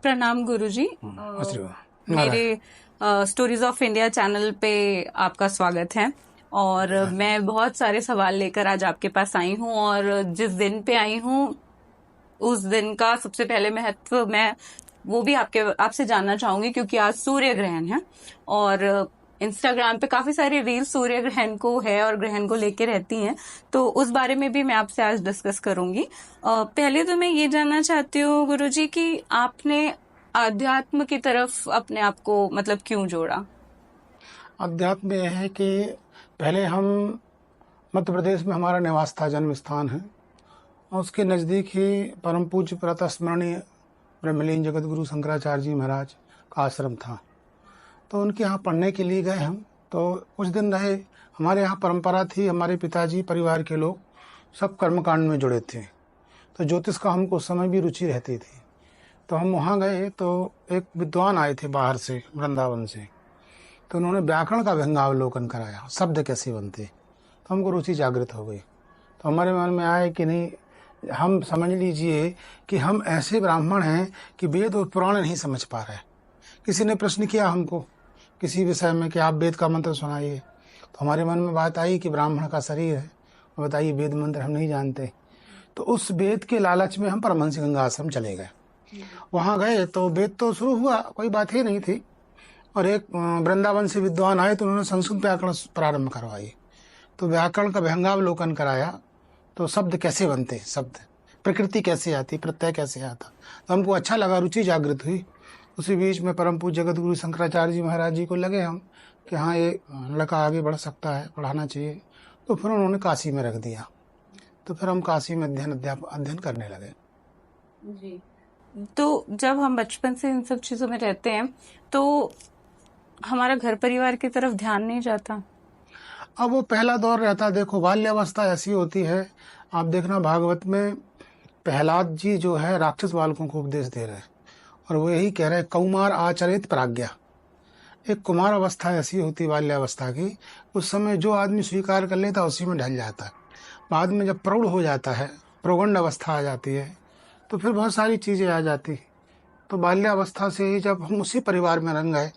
प्रणाम गुरुजी। मेरे stories of India channel पे आपका स्वागत है और मैं बहुत सारे सवाल लेकर आज आपके पास आई हूँ और जिस दिन पे आई हूँ उस दिन का सबसे पहले महत्व मैं वो भी आपसे जानना चाहूंगी, क्योंकि आज सूर्य ग्रहण है और इंस्टाग्राम पे काफी सारी रील्स सूर्य ग्रहण को है और ग्रहण को लेके रहती हैं, तो उस बारे में भी मैं आपसे आज डिस्कस करूंगी। पहले तो मैं ये जानना चाहती हूँ गुरुजी कि आपने अध्यात्म की तरफ अपने आप को मतलब क्यों जोड़ा? अध्यात्म यह है कि पहले हम मध्य प्रदेश में हमारा निवास था, जन्म स्थान है, और उसके नज़दीक ही परम पूज्य प्रातःस्मरणीय ब्रह्मलीन जगत गुरु शंकराचार्य जी महाराज का आश्रम था। तो उनके यहाँ पढ़ने के लिए गए हम। तो कुछ दिन रहे। हमारे यहाँ परंपरा थी, हमारे पिताजी परिवार के लोग सब कर्मकांड में जुड़े थे, तो ज्योतिष का हमको उस समय भी रुचि रहती थी। तो हम वहाँ गए तो एक विद्वान आए थे बाहर से, वृंदावन से। तो उन्होंने व्याकरण का व्यंगावलोकन कराया, शब्द कैसे बनते। तो हमको रुचि जागृत हो गई। तो हमारे मन में आया कि नहीं, हम समझ लीजिए कि हम ऐसे ब्राह्मण हैं कि वेद और पुराण नहीं समझ पा रहे। किसी ने प्रश्न किया हमको किसी विषय में कि आप वेद का मंत्र सुनाइए। तो हमारे मन में बात आई कि ब्राह्मण का शरीर है, बताइए वेद मंत्र हम नहीं जानते। तो उस वेद के लालच में हम परमहंस गंगा आश्रम चले गए। वहाँ गए तो वेद तो शुरू हुआ, कोई बात ही नहीं थी। और एक वृंदावन से विद्वान आए तो उन्होंने संस्कृत व्याकरण प्रारंभ करवाई। तो व्याकरण का व्यंगावलोकन कराया। तो शब्द कैसे बनते, शब्द प्रकृति कैसे आती, प्रत्यय कैसे आता। तो हमको अच्छा लगा, रुचि जागृत हुई। उसी बीच में परम पूज्य जगत गुरु शंकराचार्य जी महाराज जी को लगे हम कि हाँ ये लड़का आगे बढ़ सकता है, पढ़ाना चाहिए। तो फिर उन्होंने काशी में रख दिया। तो फिर हम काशी में अध्ययन करने लगे। जी। तो जब हम बचपन से इन सब चीजों में रहते हैं तो हमारा घर परिवार की तरफ ध्यान नहीं जाता। अब वो पहला दौर रहता है। देखो, बाल्यावस्था ऐसी होती है। आप देखना भागवत में प्रहलाद जी जो है राक्षस बालकों को उपदेश दे रहे हैं और वो यही कह रहे हैं, कौमार आचरित प्राज्ञा। एक कुमार अवस्था ऐसी होती बाल्यावस्था की, उस समय जो आदमी स्वीकार कर लेता उसी में ढल जाता है। बाद में जब प्रौढ़ हो जाता है, प्रौगंड अवस्था आ जाती है, तो फिर बहुत सारी चीज़ें आ जाती। तो बाल्यावस्था से ही जब हम उसी परिवार में रंग गए,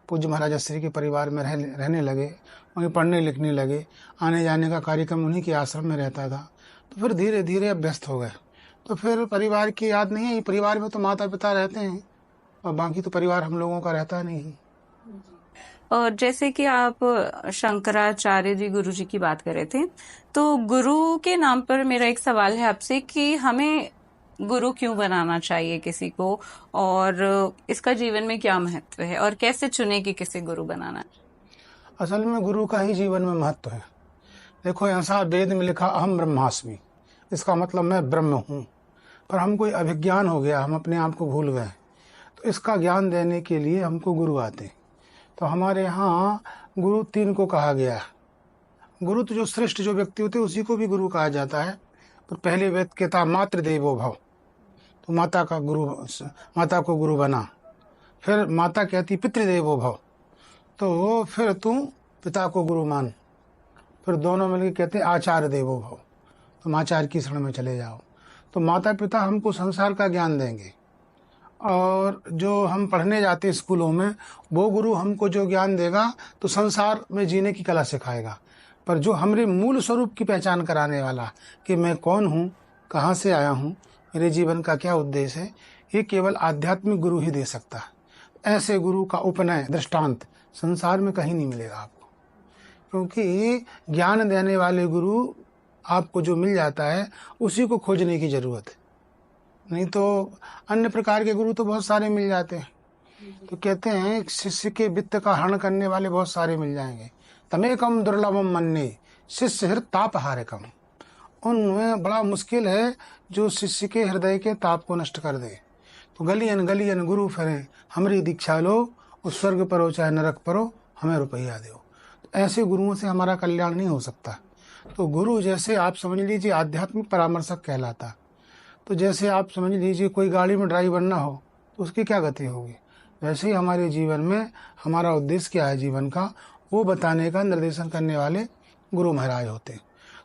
पूज्य महाराज श्री के परिवार में रहने लगे, वहीं पढ़ने लिखने लगे, आने जाने का कार्यक्रम उन्हीं के आश्रम में रहता था। तो फिर धीरे धीरे अभ्यस्त हो गए। तो फिर परिवार की याद नहीं है। परिवार में तो माता पिता रहते हैं और बाकी तो परिवार हम लोगों का रहता नहीं। और जैसे कि आप शंकराचार्य जी गुरु जी की बात कर रहे थे, तो गुरु के नाम पर मेरा एक सवाल है आपसे कि हमें गुरु क्यों बनाना चाहिए किसी को, और इसका जीवन में क्या महत्व है और कैसे चुने कि किसे गुरु बनाना है? असल में गुरु का ही जीवन में महत्व है। देखो, ऐसा वेद में लिखा अहम ब्रह्मास्मि, इसका मतलब मैं ब्रह्म हूँ। पर हम कोई अभिज्ञान हो गया, हम अपने आप को भूल गए। तो इसका ज्ञान देने के लिए हमको गुरु आते। तो हमारे यहाँ गुरु 3 को कहा गया है। गुरु तो जो श्रेष्ठ जो व्यक्ति होते उसी को भी गुरु कहा जाता है। तो पहले वेद कहता मातृ देवो भव, तो माता को गुरु बना। फिर माता कहती पितृदेवो भव, तो फिर तुम पिता को गुरु मान। फिर दोनों मिलकर कहते आचार्य देवो भव, तुम आचार्य की शरण में चले जाओ। तो माता पिता हमको संसार का ज्ञान देंगे और जो हम पढ़ने जाते स्कूलों में वो गुरु हमको जो ज्ञान देगा तो संसार में जीने की कला सिखाएगा। पर जो हमारे मूल स्वरूप की पहचान कराने वाला कि मैं कौन हूँ, कहाँ से आया हूँ, मेरे जीवन का क्या उद्देश्य है, ये केवल आध्यात्मिक गुरु ही दे सकता है। ऐसे गुरु का उपनय दृष्टांत संसार में कहीं नहीं मिलेगा आपको, क्योंकि ज्ञान देने वाले गुरु आपको जो मिल जाता है उसी को खोजने की जरूरत है। नहीं तो अन्य प्रकार के गुरु तो बहुत सारे मिल जाते हैं। तो कहते हैं शिष्य के वित्त का हरण करने वाले बहुत सारे मिल जाएंगे। तमेकम दुर्लभम मन्ये शिष्य हृदय ताप हारकम, उनमें बड़ा मुश्किल है जो शिष्य के हृदय के ताप को नष्ट कर दे। तो गलियन गलियन गुरु फिरे, हमारी दीक्षा लो, उस स्वर्ग परो चाहे नरक परो, हमें रुपया दो। तो ऐसे गुरुओं से हमारा कल्याण नहीं हो सकता। तो गुरु जैसे आप समझ लीजिए आध्यात्मिक परामर्शक कहलाता। तो जैसे आप समझ लीजिए कोई गाड़ी में ड्राइवर ना हो तो उसकी क्या गति होगी, वैसे ही हमारे जीवन में हमारा उद्देश्य क्या है जीवन का, वो बताने का निर्देशन करने वाले गुरु महाराज होते हैं।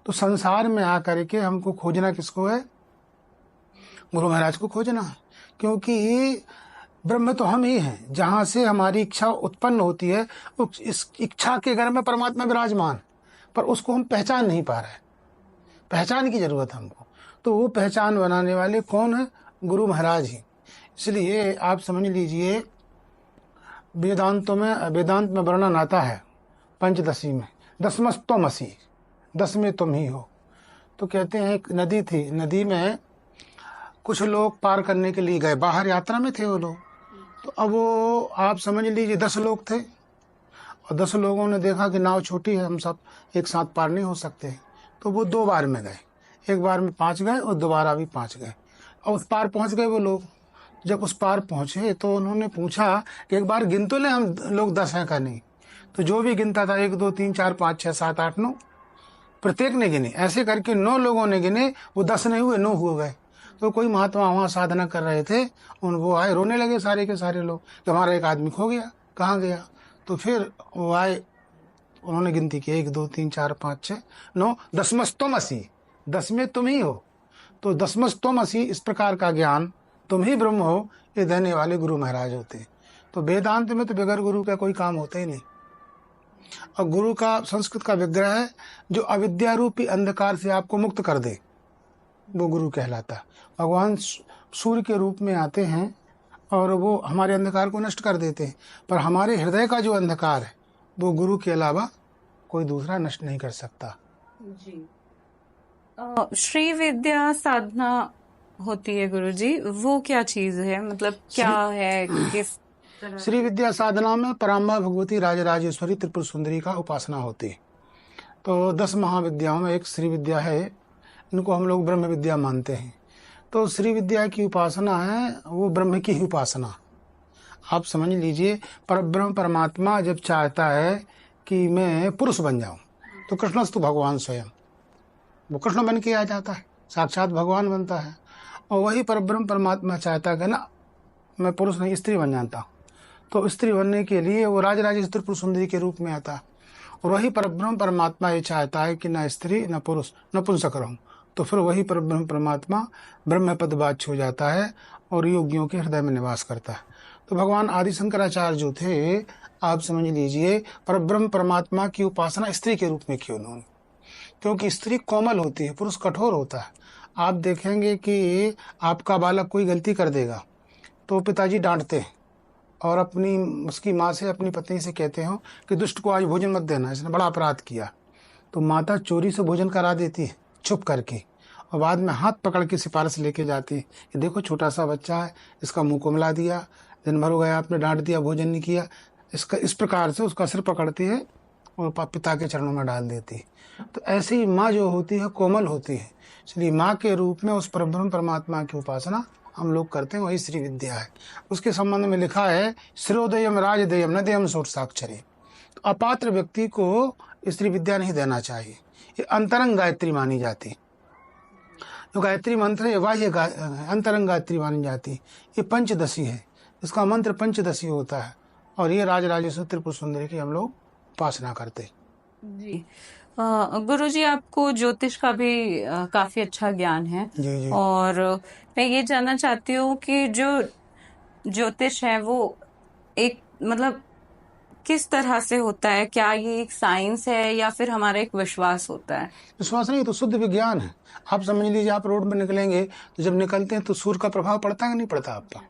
तो संसार में आकर के हमको खोजना किसको है, गुरु महाराज को खोजना। क्योंकि ब्रह्म तो हम ही हैं। जहाँ से हमारी इच्छा उत्पन्न होती है, इस इच्छा के घर में परमात्मा विराजमान, पर उसको हम पहचान नहीं पा रहे। पहचान की जरूरत है हमको। तो वो पहचान बनाने वाले कौन है? गुरु महाराज ही। इसलिए आप समझ लीजिए, वेदांत में वर्णन आता है पंचदशी में, दसमस्तमसि, 10 में तुम ही हो। तो कहते हैं एक नदी थी, नदी में कुछ लोग पार करने के लिए गए, बाहर यात्रा में थे वो लोग। तो अब वो आप समझ लीजिए 10 लोग थे, और 10 लोगों ने देखा कि नाव छोटी है, हम सब एक साथ पार नहीं हो सकते। तो वो 2 बार में गए, एक बार में 5 गए और दोबारा भी 5 गए, और उस पार पहुंच गए वो लोग। जब उस पार पहुंचे तो उन्होंने पूछा कि एक बार गिन तो ले, हम लोग 10 हैं का नहीं। तो जो भी गिनता था 1 2 3 4 5 6 7 8 9, प्रत्येक ने गिने। ऐसे करके 9 लोगों ने गिने, वो 10 नहीं हुए, 9 हो गए। तो कोई महात्मा वहाँ साधना कर रहे थे, वो आए, रोने लगे सारे के सारे लोग कि हमारा एक आदमी खो गया, कहाँ गया। तो फिर वो आए, उन्होंने गिनती की 1 2 3 4 5 6 9, 10मस्तमसि, 10 में तुम ही हो। तो 10मस्तमसि, इस प्रकार का ज्ञान, तुम ही ब्रह्म हो, ये देने वाले गुरु महाराज होते हैं। तो वेदांत में तो बगैर गुरु का कोई काम होता ही नहीं। और गुरु का संस्कृत का विग्रह है, जो अविद्या रूपी अंधकार से आपको मुक्त कर दे, वो गुरु कहलाता है। भगवान सूर्य के रूप में आते हैं और वो हमारे अंधकार को नष्ट कर देते हैं, पर हमारे हृदय का जो अंधकार है वो गुरु के अलावा कोई दूसरा नष्ट नहीं कर सकता। जी। श्री विद्या साधना होती है गुरुजी, वो क्या चीज है, मतलब क्या है, किस तरह? श्री विद्या साधना में पराम्बा भगवती राजराजेश्वरी त्रिपुर सुंदरी का उपासना होती है। तो 10 महाविद्याओं में एक श्री विद्या है, इनको हम लोग ब्रह्म विद्या मानते हैं। तो श्री विद्या की उपासना है वो ब्रह्म की ही उपासना। आप समझ लीजिए, परब्रह्म परमात्मा जब चाहता है कि मैं पुरुष बन जाऊं, तो कृष्णस्तु भगवान स्वयं, वो कृष्ण बन के आ जाता है, साक्षात भगवान बनता है। और वही परब्रह्म परमात्मा चाहता है कि ना मैं पुरुष नहीं स्त्री बन जाता हूँ, तो स्त्री बनने के लिए वो राजराजेश्वरी त्रिपुर सुंदरी के रूप में आता है। और वही परब्रह्म परमात्मा ये चाहता है कि न स्त्री न पुरुष नपुंसक रहूं, तो फिर वही परब्रह्म परमात्मा ब्रह्म पदवाच्य हो जाता है और योगियों के हृदय में निवास करता है। तो भगवान आदि शंकराचार्य जो थे, आप समझ लीजिए, परब्रह्म परमात्मा की उपासना स्त्री के रूप में की उन्होंने, क्योंकि स्त्री कोमल होती है, पुरुष कठोर होता है। आप देखेंगे कि आपका बालक कोई गलती कर देगा तो पिताजी डांटते हैं और उसकी माँ से, अपनी पत्नी से कहते हो कि दुष्ट को आज भोजन मत देना, इसने बड़ा अपराध किया। तो माता चोरी से भोजन करा देती है छुप करके, और बाद में हाथ पकड़ के सिफारिश लेके जाती है कि देखो छोटा सा बच्चा है, इसका मुंह कुमला दिया, दिन भर हो गया आपने डांट दिया, भोजन नहीं किया, इसका इस प्रकार से उसका सिर पकड़ती है और पिता के चरणों में डाल देती है। तो ऐसी ही माँ जो होती है कोमल होती है, इसलिए माँ के रूप में उस परब्रह्म परमात्मा की उपासना हम लोग करते हैं, वही श्री विद्या है। उसके संबंध में लिखा है, श्रोदयम राजदेयम न देयम सोट साक्षरे। तो अपात्र व्यक्ति को स्त्री विद्या नहीं देना चाहिए, ये अंतरंग गायत्री मानी जाती है। जो गायत्री मंत्र है बाह्य अंतरंग गायत्री मानी जाती है। ये पंचदशी है, इसका मंत्र पंचदशी होता है, और ये राजराजेश्वरी त्रिपुर सुंदरी की हम लोग उपासना करते। जी। गुरु जी, आपको ज्योतिष का भी काफी अच्छा ज्ञान है। जी जी। और मैं ये जानना चाहती हूँ कि जो ज्योतिष है वो एक मतलब किस तरह से होता है, क्या ये एक साइंस है या फिर हमारा एक विश्वास होता है? विश्वास नहीं, तो शुद्ध विज्ञान है। आप समझ लीजिए, आप रोड में निकलेंगे तो जब निकलते हैं तो सूर्य का प्रभाव पड़ता है कि नहीं पड़ता आप पर?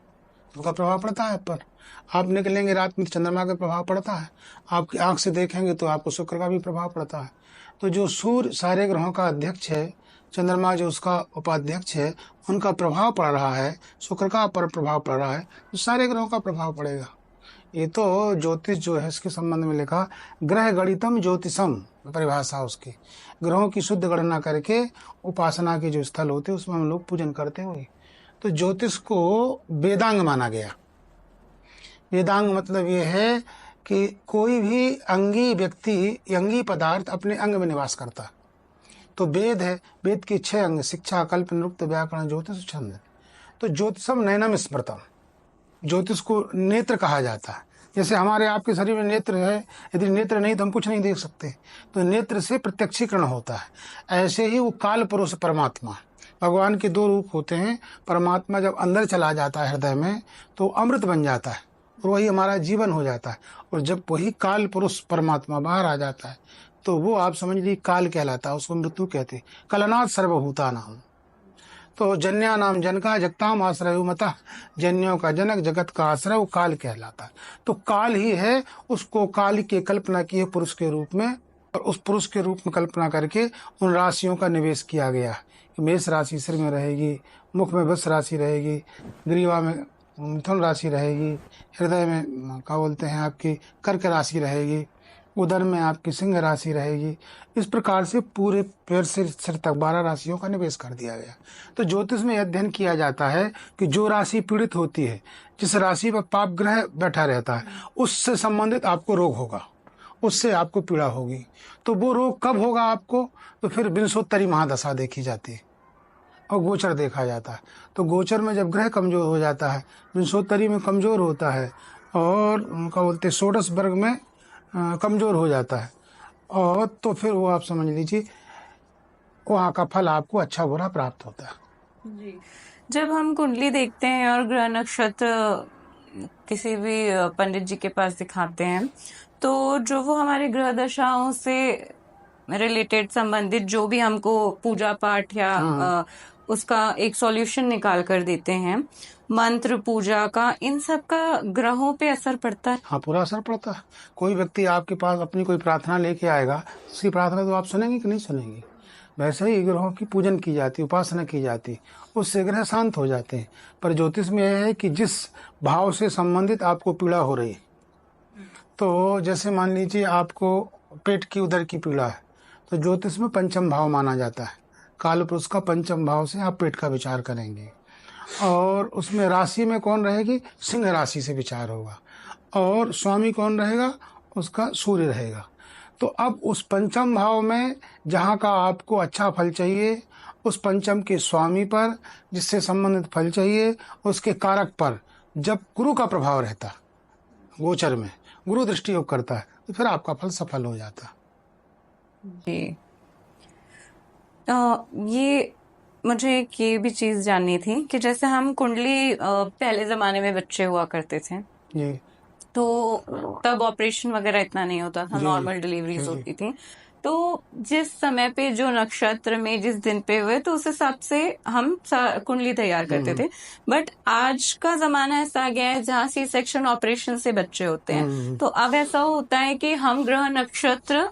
सूर्य का प्रभाव पड़ता है आप पर। आप निकलेंगे रात में तो चंद्रमा का प्रभाव पड़ता है, आपकी आंख से देखेंगे तो आपको शुक्र का भी प्रभाव पड़ता है। तो जो सूर्य सारे ग्रहों का अध्यक्ष है, चंद्रमा जो उसका उपाध्यक्ष है, उनका प्रभाव पड़ रहा है, शुक्र का पर प्रभाव पड़ रहा है, तो सारे ग्रहों का प्रभाव पड़ेगा। ये तो ज्योतिष जो है इसके संबंध में लिखा, ग्रह गणितम ज्योतिषम, परिभाषा उसकी, ग्रहों की शुद्ध गणना करके उपासना के जो स्थल होते हैं उसमें हम लोग पूजन करते हुए। तो ज्योतिष को वेदांग माना गया। वेदांग मतलब ये है कि कोई भी अंगी व्यक्ति, अंगी पदार्थ अपने अंग में निवास करता। तो वेद है, वेद के 6 अंग, शिक्षा, कल्प, निरुक्त, व्याकरण, ज्योतिष, छंद। तो ज्योतिषम नैनम स्मृतम, ज्योतिष को नेत्र कहा जाता है। जैसे हमारे आपके शरीर में नेत्र है, यदि नेत्र नहीं तो हम कुछ नहीं देख सकते, तो नेत्र से प्रत्यक्षीकरण होता है। ऐसे ही वो काल पुरुष परमात्मा, भगवान के दो रूप होते हैं। परमात्मा जब अंदर चला जाता है हृदय में तो अमृत बन जाता है और वही हमारा जीवन हो जाता है। और जब वही काल पुरुष परमात्मा बाहर आ जाता है तो वो आप समझ लीजिए काल कहलाता है, उसको मृत्यु कहते हैं। कलनाथ सर्वभूता नाम, तो जन्या नाम जन का जगताम आश्रय मता, जन्यों का जनक जगत का आश्रय, वो काल कहलाता है। तो काल ही है, उसको काल की कल्पना की है पुरुष के रूप में, और उस पुरुष के रूप में कल्पना करके उन राशियों का निवेश किया गया कि मेष राशि सिर में रहेगी, मुख में वृष राशि रहेगी, ग्रीवा में मिथुन राशि रहेगी, हृदय में क्या बोलते हैं आपकी कर्क राशि रहेगी, उदर में आपकी सिंह राशि रहेगी। इस प्रकार से पूरे पैर से सिर तक 12 राशियों का निवेश कर दिया गया। तो ज्योतिष में अध्ययन किया जाता है कि जो राशि पीड़ित होती है, जिस राशि पर पाप ग्रह बैठा रहता है, उससे संबंधित आपको रोग होगा, उससे आपको पीड़ा होगी। तो वो रोग कब होगा आपको, तो फिर विंशोत्तरी महादशा देखी जाती है और गोचर देखा जाता है। तो गोचर में जब ग्रह कमजोर हो जाता है, विंशोत्तरी में कमजोर होता है और उनका बोलते षोडश वर्ग में कमजोर हो जाता है, और तो फिर वो आप समझ लीजिए वहाँ का फल आपको अच्छा बुरा प्राप्त होता है। जी, जब हम कुंडली देखते हैं और ग्रह नक्षत्र किसी भी पंडित जी के पास दिखाते हैं, तो जो वो हमारे ग्रह दशाओं से रिलेटेड संबंधित जो भी हमको पूजा पाठ या उसका एक सॉल्यूशन निकाल कर देते हैं, मंत्र पूजा का, इन सब का ग्रहों पे असर पड़ता है? हाँ, पूरा असर पड़ता है। कोई व्यक्ति आपके पास अपनी कोई प्रार्थना लेके आएगा, उसकी प्रार्थना तो आप सुनेंगे कि नहीं सुनेंगे। वैसे ही ग्रहों की पूजन की जाती है, उपासना की जाती है, उससे ग्रह शांत हो जाते हैं। पर ज्योतिष में यह है कि जिस भाव से संबंधित आपको पीड़ा हो रही है, तो जैसे मान लीजिए आपको पेट की उदर की पीड़ा है, तो ज्योतिष में पंचम भाव माना जाता है। काल पुरुष का पंचम भाव से आप पेट का विचार करेंगे, और उसमें राशि में कौन रहेगी, सिंह राशि से विचार होगा, और स्वामी कौन रहेगा, उसका सूर्य रहेगा। तो अब उस पंचम भाव में जहाँ का आपको अच्छा फल चाहिए, उस पंचम के स्वामी पर जिससे संबंधित फल चाहिए, उसके कारक पर जब गुरु का प्रभाव रहता है, गोचर में गुरु दृष्टि योग करता है, तो फिर आपका फल सफल हो जाता है। जी, ये मुझे एक ये भी चीज जाननी थी कि जैसे हम कुंडली पहले जमाने में बच्चे हुआ करते थे, जी, तो तब ऑपरेशन वगैरह इतना नहीं होता था, नॉर्मल डिलीवरीज होती थी। तो जिस समय पे जो नक्षत्र में जिस दिन पे हुए, तो उस हिसाब से हम कुंडली तैयार करते थे। बट आज का जमाना ऐसा आ गया है जहाँ सी सेक्शन ऑपरेशन से बच्चे होते हैं। तो अब ऐसा होता है कि हम ग्रह नक्षत्र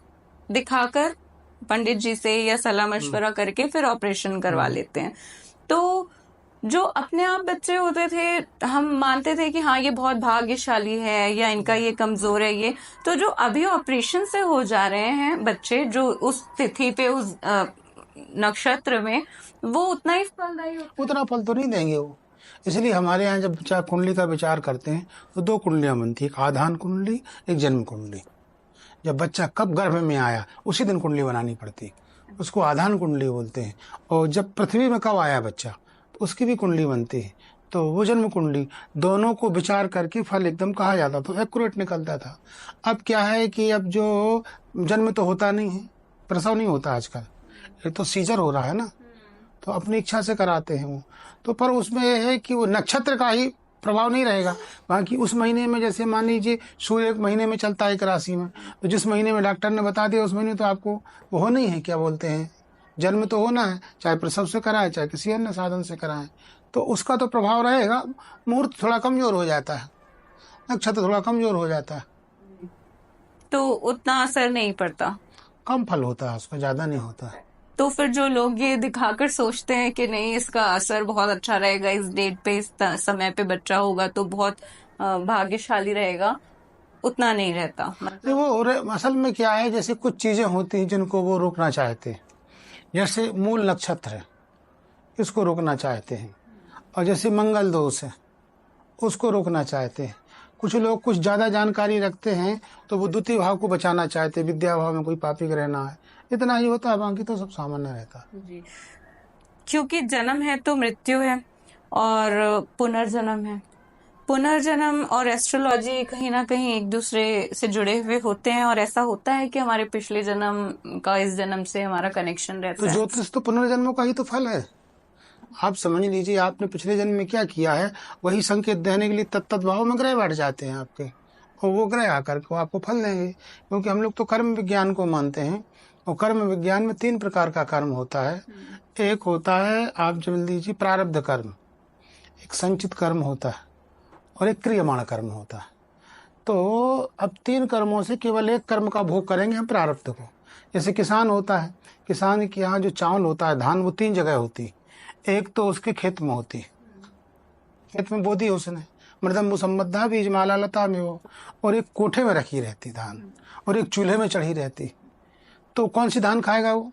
दिखाकर पंडित जी से या सलाह मशवरा करके फिर ऑपरेशन करवा लेते हैं। तो जो अपने आप बच्चे होते थे, हम मानते थे कि हाँ ये बहुत भाग्यशाली है या इनका ये कमजोर है ये। तो जो अभी ऑपरेशन से हो जा रहे हैं बच्चे, जो उस तिथि पे उस नक्षत्र में, वो उतना ही फलदायी होता है? उतना फल तो नहीं देंगे वो। इसलिए हमारे यहाँ जब बच्चा कुंडली का विचार करते हैं तो 2 कुंडलियाँ बनती है, एक आधान कुंडली, एक जन्म कुंडली। जब बच्चा कब गर्भ में आया उसी दिन कुंडली बनानी पड़ती, उसको आधान कुंडली बोलते हैं। और जब पृथ्वी में कब आया बच्चा, तो उसकी भी कुंडली बनती है, तो वो जन्म कुंडली। दोनों को विचार करके फल एकदम कहा जाता, तो एक्यूरेट निकलता था। अब क्या है कि अब जो जन्म तो होता नहीं है, प्रसव नहीं होता आजकल, ये तो सीजर हो रहा है ना, तो अपनी इच्छा से कराते हैं वो। तो पर उसमें यह है कि वो नक्षत्र का ही प्रभाव नहीं रहेगा। बाकी उस महीने में जैसे मान लीजिए सूर्य एक महीने में चलता है एक राशि में, तो जिस महीने में डॉक्टर ने बता दिया उस महीने तो आपको वो होना ही है, क्या बोलते हैं, जन्म तो होना है, चाहे प्रसव से कराए चाहे किसी अन्य साधन से कराएं, तो उसका तो प्रभाव रहेगा। मुहूर्त थोड़ा कमजोर हो जाता है, नक्षत्र थोड़ा कमजोर हो जाता है, तो उतना असर नहीं पड़ता, कम फल होता है उसका, ज्यादा नहीं होता है। तो फिर जो लोग ये दिखाकर सोचते हैं कि नहीं इसका असर बहुत अच्छा रहेगा, इस डेट पे इस समय पे बच्चा होगा तो बहुत भाग्यशाली रहेगा, उतना नहीं रहता। मतलब वो असल में क्या है, जैसे कुछ चीजें होती हैं जिनको वो रोकना चाहते हैं, जैसे मूल नक्षत्र है इसको रोकना चाहते हैं, और जैसे मंगल दोष है उसको रोकना चाहते हैं। कुछ लोग कुछ ज्यादा जानकारी रखते हैं तो वो द्वितीय भाव को बचाना चाहते हैं, विद्या भाव में कोई पापी ग्रह ना है, इतना ही होता है, बाकी तो सब सामान्य रहता है। जी, क्योंकि जन्म है तो मृत्यु है और पुनर्जन्म है। पुनर्जन्म और एस्ट्रोलॉजी कहीं ना कहीं एक दूसरे से जुड़े हुए होते हैं, और ऐसा होता है कि हमारे पिछले जन्म का इस जन्म से हमारा कनेक्शन रहता तो है। ज्योतिष तो पुनर्जन्मों का ही तो फल है। आप समझ लीजिए आपने पिछले जन्म में क्या किया है, वही संकेत देने के लिए तत्त भाव में ग्रह बैठ जाते हैं आपके, और वो ग्रह आकर के आपको फल देंगे। क्योंकि हम लोग तो कर्म विज्ञान को मानते हैं, और कर्म विज्ञान में 3 प्रकार का कर्म होता है। एक होता है, आप समझ लीजिए, प्रारब्ध कर्म, एक संचित कर्म होता है, और एक क्रियमाण कर्म होता है। तो अब 3 कर्मों से केवल एक कर्म का भोग करेंगे हम, प्रारब्ध को। जैसे किसान होता है, किसान के यहाँ जो चावल होता है, धान, वो 3 जगह होती। एक तो उसके खेत में होती, खेत में बो दी उसने, मृदम मुसम्मदा बीजमाला लता में वो, और एक कोठे में रखी रहती धान, और एक चूल्हे में चढ़ी रहती। तो कौन सी धान खाएगा वो?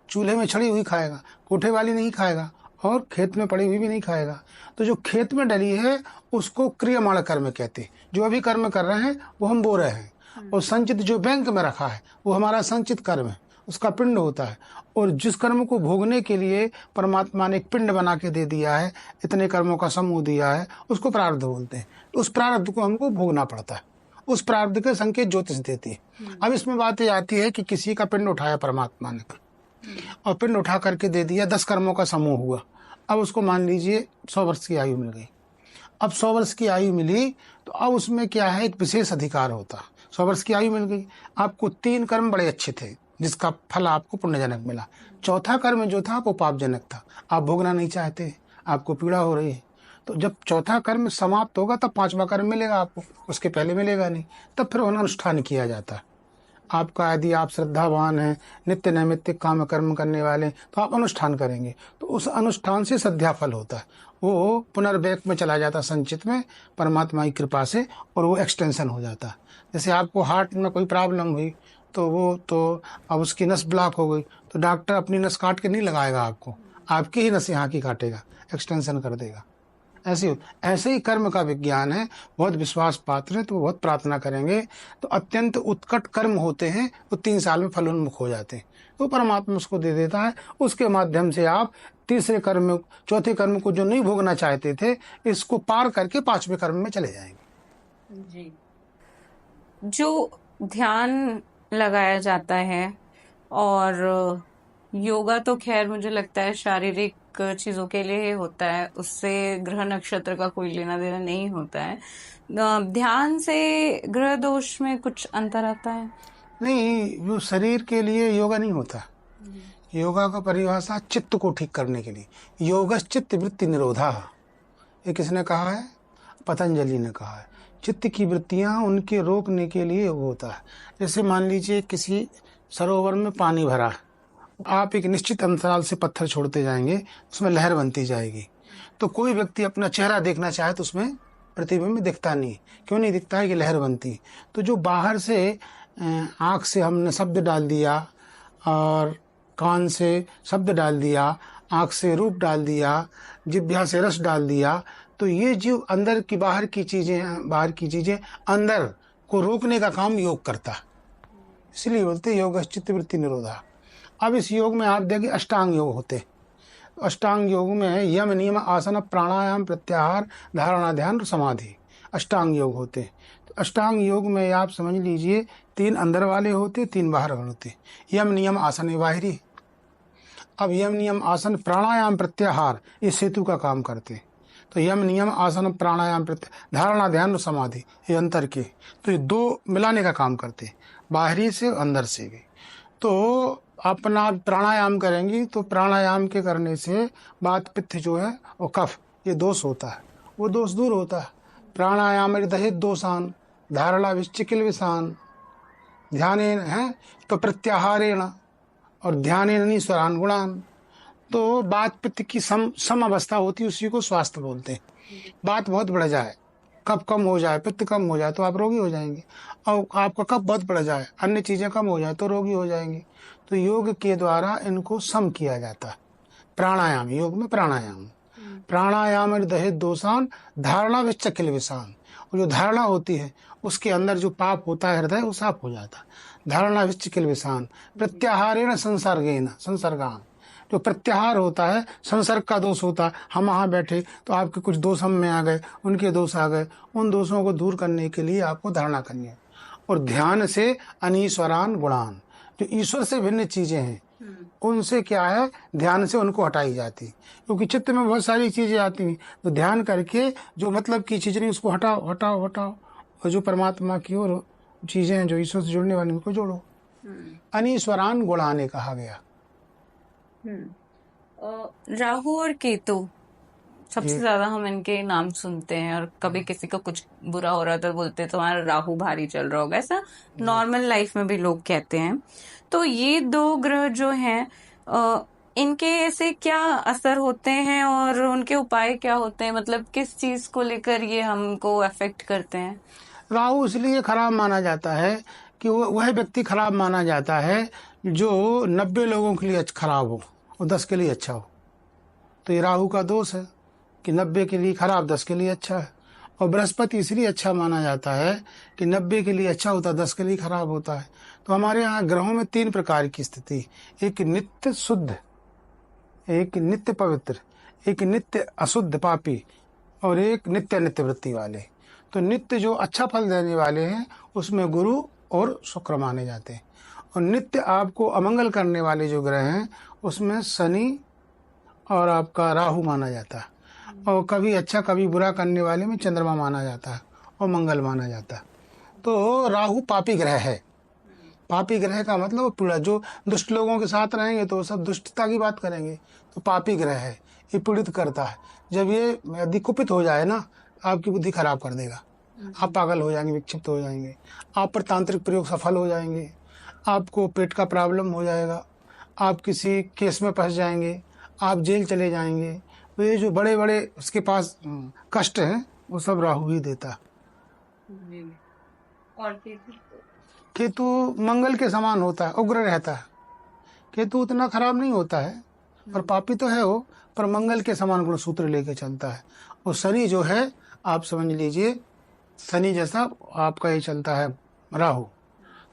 चूल्हे में चढ़ी हुई खाएगा, कोठे वाली नहीं खाएगा, और खेत में पड़ी हुई भी नहीं खाएगा। तो जो खेत में डली है उसको क्रियमाण कर्म कहते। जो अभी कर्म कर रहे हैं वो हम बो रहे हैं, और संचित जो बैंक में रखा है वो हमारा संचित कर्म है, उसका पिंड होता है। और जिस कर्म को भोगने के लिए परमात्मा ने एक पिंड बना के दे दिया है, इतने कर्मों का समूह दिया है, उसको प्रारब्ध बोलते हैं। उस प्रारब्ध को हमको भोगना पड़ता है, उस प्रारब्ध के संकेत ज्योतिष देती है। अब इसमें बात ये आती है कि किसी का पिंड उठाया परमात्मा ने, और पिंड उठा करके दे दिया, 10 कर्मों का समूह हुआ। अब उसको मान लीजिए 100 वर्ष की आयु मिल गई। अब 100 वर्ष की आयु मिली तो अब उसमें क्या है, एक विशेष अधिकार होता। 100 वर्ष की आयु मिल गई, आपको 3 कर्म बड़े अच्छे थे जिसका फल आपको पुण्यजनक मिला। चौथा कर्म जो था वो पापजनक था, आप भोगना नहीं चाहते, आपको पीड़ा हो रही है। तो जब चौथा कर्म समाप्त होगा तब 5वां कर्म मिलेगा आपको, उसके पहले मिलेगा नहीं। तब फिर अनुष्ठान किया जाता है आपका। यदि आप श्रद्धावान हैं, नित्य नैमित्तिक काम कर्म करने वाले, तो आप अनुष्ठान करेंगे, तो उस अनुष्ठान से सद्या फल होता है, वो पुनर्वैक में चला जाता संचित में परमात्मा की कृपा से, और वो एक्सटेंशन हो जाता। जैसे आपको हार्ट में कोई प्रॉब्लम हुई तो अब उसकी नस ब्लॉक हो गई, तो डॉक्टर अपनी नस काट के नहीं लगाएगा आपको, आपकी ही नस यहाँ की काटेगा, एक्सटेंशन कर देगा। ऐसे ही कर्म का विज्ञान है। बहुत विश्वास पात्र है तो बहुत प्रार्थना करेंगे तो अत्यंत उत्कट कर्म होते हैं, वो 3 साल में फलोन्मुख हो जाते हैं, तो परमात्मा उसको दे देता है। उसके माध्यम से आप तीसरे कर्म, चौथे कर्म को जो नहीं भोगना चाहते थे, इसको पार करके 5वें कर्म में चले जाएंगे। जी। जो ध्यान लगाया जाता है, और योगा तो खैर मुझे लगता है शारीरिक चीजों के लिए होता है, उससे ग्रह नक्षत्र का कोई लेना देना नहीं होता है। ध्यान से ग्रह दोष में कुछ अंतर आता है? नहीं, वो शरीर के लिए योगा नहीं होता। योगा का परिभाषा चित्त को ठीक करने के लिए, योगश्चित्त वृत्ति निरोधा, ये किसने कहा है? पतंजलि ने कहा है। चित्त की वृत्तियां उनके रोकने के लिए योग होता है। जैसे मान लीजिए किसी सरोवर में पानी भरा, आप एक निश्चित अंतराल से पत्थर छोड़ते जाएंगे, उसमें लहर बनती जाएगी। तो कोई व्यक्ति अपना चेहरा देखना चाहे तो उसमें प्रतिबिंब दिखता नहीं। क्यों नहीं दिखता है? कि लहर बनती। तो जो बाहर से आँख से हमने शब्द डाल दिया, और कान से शब्द डाल दिया, आँख से रूप डाल दिया, जिह्वा से रस डाल दिया, तो ये जो अंदर की बाहर की चीज़ें अंदर को रोकने का काम योग करता है। इसलिए बोलते योग चित्त वृत्ति निरोधा। अब इस योग में आप देखिए अष्टांग योग होते। अष्टांग योग में यम नियम आसन प्राणायाम प्रत्याहार धारणा ध्यान समाधि, अष्टांग योग होते। तो अष्टांग योग में आप समझ लीजिए 3 अंदर वाले होते, 3 बाहर वाले होते। यम नियम आसन बाहरी। अब यम नियम आसन प्राणायाम प्रत्याहार ये सेतु का काम करते। तो यम नियम आसन प्राणायाम धारणा ध्यान और समाधि ये अंतर के, तो ये 2 मिलाने का काम करते, बाहरी से अंदर से भी। तो अपना प्राणायाम करेंगी तो प्राणायाम के करने से वात पित्त जो है वो कफ ये दोष होता है, वो दोष दूर होता है। प्राणायाम दहित दोषान धारणा विश्चिकिल विषान ध्यानेन है तो प्रत्याहारेण और ध्यानेन स्वरान गुणान। तो वात पित्त की सम अवस्था होती है, उसी को स्वास्थ्य बोलते हैं। बात बहुत बढ़ जाए, कफ कम हो जाए, पित्त कम हो जाए तो आप रोगी हो जाएंगे, और आपका कफ बहुत बढ़ जाए, अन्य चीज़ें कम हो जाए तो रोगी हो जाएंगे। तो योग के द्वारा इनको सम किया जाता है। प्राणायाम, योग में प्राणायाम दहेत दोषान धारणा विश्चकिल विषान। और जो धारणा होती है उसके अंदर जो पाप होता है हृदय वो साफ हो जाता है। धारणा विश्चकिल विषान प्रत्याहारेण संसर्गान। जो प्रत्याहार होता है, संसर्ग का दोष होता है, हम वहाँ बैठे तो आपके कुछ दोष हम में आ गए, उनके दोष आ गए, उन दोषों को दूर करने के लिए आपको धारणा करनी है। और ध्यान से अनीश्वरान गुणान, जो ईश्वर से भिन्न चीज़ें हैं उनसे क्या है, ध्यान से उनको हटाई जाती, क्योंकि चित्त में बहुत सारी चीजें आती हैं, तो ध्यान करके जो मतलब की चीज नहीं उसको हटाओ हटाओ हटाओ, और जो परमात्मा की और चीजें हैं जो ईश्वर से जुड़ने वाली उनको जोड़ो। अनीश्वरान गुणाने कहा गया। राहु और केतु सबसे जी ज्यादा हम इनके नाम सुनते हैं, और कभी किसी को कुछ बुरा हो रहा तो बोलते हैं तुम्हारा राहु भारी चल रहा होगा, ऐसा नॉर्मल लाइफ में भी लोग कहते हैं। तो ये दो ग्रह जो हैं, इनके ऐसे क्या असर होते हैं और उनके उपाय क्या होते हैं, मतलब किस चीज को लेकर ये हमको अफेक्ट करते हैं? राहु इसलिए खराब माना जाता है कि वह व्यक्ति खराब माना जाता है जो 90 लोगों के लिए खराब हो और 10 के लिए अच्छा हो। तो ये राहु का दोष है कि 90 के लिए खराब, 10 के लिए अच्छा है। और बृहस्पति इसलिए अच्छा माना जाता है कि 90 के लिए अच्छा होता है, 10 के लिए खराब होता है। तो हमारे यहाँ ग्रहों में 3 प्रकार की स्थिति, एक नित्य शुद्ध, एक नित्य पवित्र, एक नित्य अशुद्ध पापी, और एक नित्य अनित्य वृत्ति वाले। तो नित्य जो अच्छा फल देने वाले हैं उसमें गुरु और शुक्र माने जाते हैं, और नित्य आपको अमंगल करने वाले जो ग्रह हैं उसमें शनि और आपका राहु माना जाता है, और कभी अच्छा कभी बुरा करने वाले में चंद्रमा माना जाता है और मंगल माना जाता है। तो राहु पापी ग्रह है। पापी ग्रह का मतलब पीड़ा, जो दुष्ट लोगों के साथ रहेंगे तो सब दुष्टता की बात करेंगे, तो पापी ग्रह है, ये पीड़ित करता है। जब ये यदि कुपित हो जाए ना, आपकी बुद्धि खराब कर देगा, आप पागल हो जाएंगे, विक्षिप्त हो जाएंगे, आप पर तांत्रिक प्रयोग सफल हो जाएंगे, आपको पेट का प्रॉब्लम हो जाएगा, आप किसी केस में फंस जाएंगे, आप जेल चले जाएंगे। तो ये जो बड़े बड़े उसके पास कष्ट हैं वो सब राहु ही देता है। और केतु मंगल के समान होता है, उग्र रहता है। केतु उतना खराब नहीं होता है, पर पापी तो है वो, पर मंगल के समान गुण सूत्र लेके चलता है। और शनि जो है, आप समझ लीजिए शनि जैसा आपका ये चलता है राहु।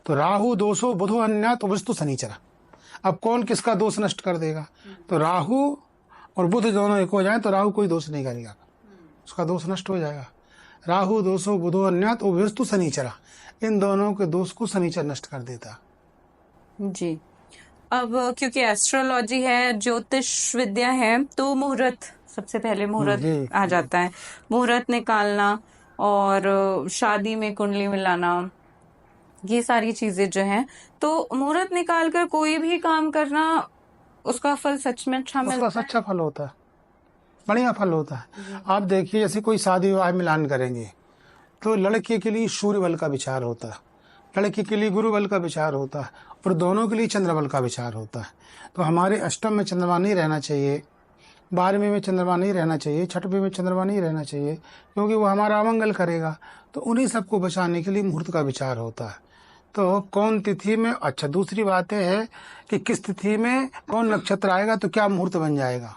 तो राहु दोषो बुधो अन्यात वस्तु शनिचरा। अब कौन किसका दोष नष्ट कर देगा? तो राहु और बुध दोनों एक हो जाए तो राहु कोई दोष नहीं करेगा, उसका दोष नष्ट हो जाएगा। राहु दोषो बुधो अन्यात वस्तु शनिचरा, इन दोनों के दोष को शनिचर नष्ट कर देता। जी, अब क्योंकि एस्ट्रोलॉजी है, ज्योतिष विद्या है, तो मुहूर्त, सबसे पहले मुहूर्त आ जाता है। मुहूर्त निकालना और शादी में कुंडली मिलाना, ये सारी चीजें जो हैं, तो मुहूर्त निकालकर कोई भी काम करना, उसका फल सच में अच्छा मिलता है? उसका अच्छा फल होता है, बढ़िया फल होता है। आप देखिए, जैसे कोई शादी विवाह मिलान करेंगे तो लड़के के लिए सूर्य बल का विचार होता है, लड़की के लिए गुरु बल का विचार होता है, और दोनों के लिए चंद्र बल का विचार होता है। तो हमारे अष्टम में चंद्रमा नहीं रहना चाहिए, 12वें में चंद्रमा नहीं रहना चाहिए, 6वें में चंद्रमा नहीं रहना चाहिए, क्योंकि वो हमारा अमंगल करेगा। तो उन्हीं सबको बचाने के लिए मुहूर्त का विचार होता है। तो कौन तिथि में, अच्छा दूसरी बात है कि किस तिथि में कौन नक्षत्र आएगा तो क्या मुहूर्त बन जाएगा,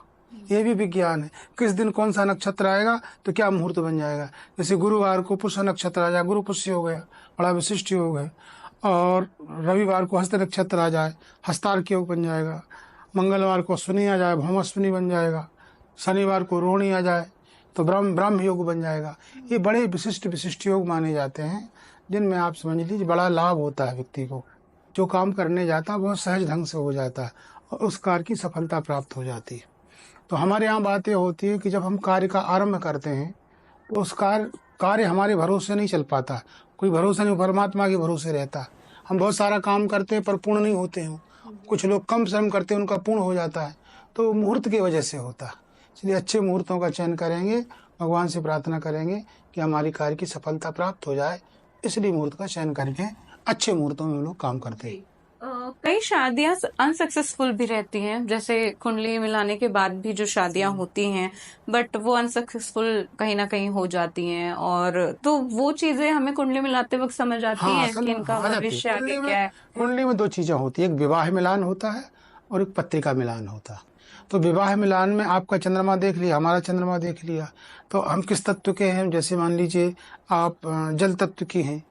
ये भी विज्ञान है। किस दिन कौन सा नक्षत्र आएगा तो क्या मुहूर्त बन जाएगा। जैसे गुरुवार को पुष्य नक्षत्र आ जाए, गुरु पुष्य हो गया, बड़ा विशिष्ट योग है। और रविवार को हस्त नक्षत्र आ जाए, हस्तार्क योग बन जाएगा। मंगलवार को अश्विनी आ जाए, भौम अश्विनी बन जाएगा। शनिवार को रोहिणी आ जाए तो ब्रह्म योग बन जाएगा। ये बड़े विशिष्ट योग माने जाते हैं, जिनमें आप समझ लीजिए बड़ा लाभ होता है व्यक्ति को। जो काम करने जाता है बहुत सहज ढंग से हो जाता है और उस कार्य की सफलता प्राप्त हो जाती है। तो हमारे यहाँ बात ये होती है कि जब हम कार्य का आरंभ करते हैं तो उस कार्य हमारे भरोसे नहीं चल पाता, कोई भरोसा नहीं, परमात्मा के भरोसे रहता है। हम बहुत सारा काम करते हैं पर पूर्ण नहीं होते हैं। कुछ लोग कम श्रम करते हैं, उनका पूर्ण हो जाता है, तो मुहूर्त की वजह से होता है। इसलिए अच्छे मुहूर्तों का चयन करेंगे, भगवान से प्रार्थना करेंगे कि हमारी कार्य की सफलता प्राप्त हो जाए, इसलिए मुहूर्त का चयन करके अच्छे मुहूर्तों में लोग काम करते हैं। कई शादियां अनसक्सेसफुल भी रहती हैं, जैसे कुंडली मिलाने के बाद भी जो शादियां होती हैं, बट वो अनसक्सेसफुल कहीं ना कहीं हो जाती हैं। और तो वो चीजें हमें कुंडली मिलाते वक्त समझ आती हैं कि इनका भविष्य आगे क्या है। कुंडली में 2 चीजें होती है, एक विवाह मिलान होता है और एक पत्रिका मिलान होता है। तो विवाह मिलान में आपका चंद्रमा देख लिया, हमारा चंद्रमा देख लिया, तो हम किस तत्व के हैं। जैसे मान लीजिए आप जल तत्व की हैं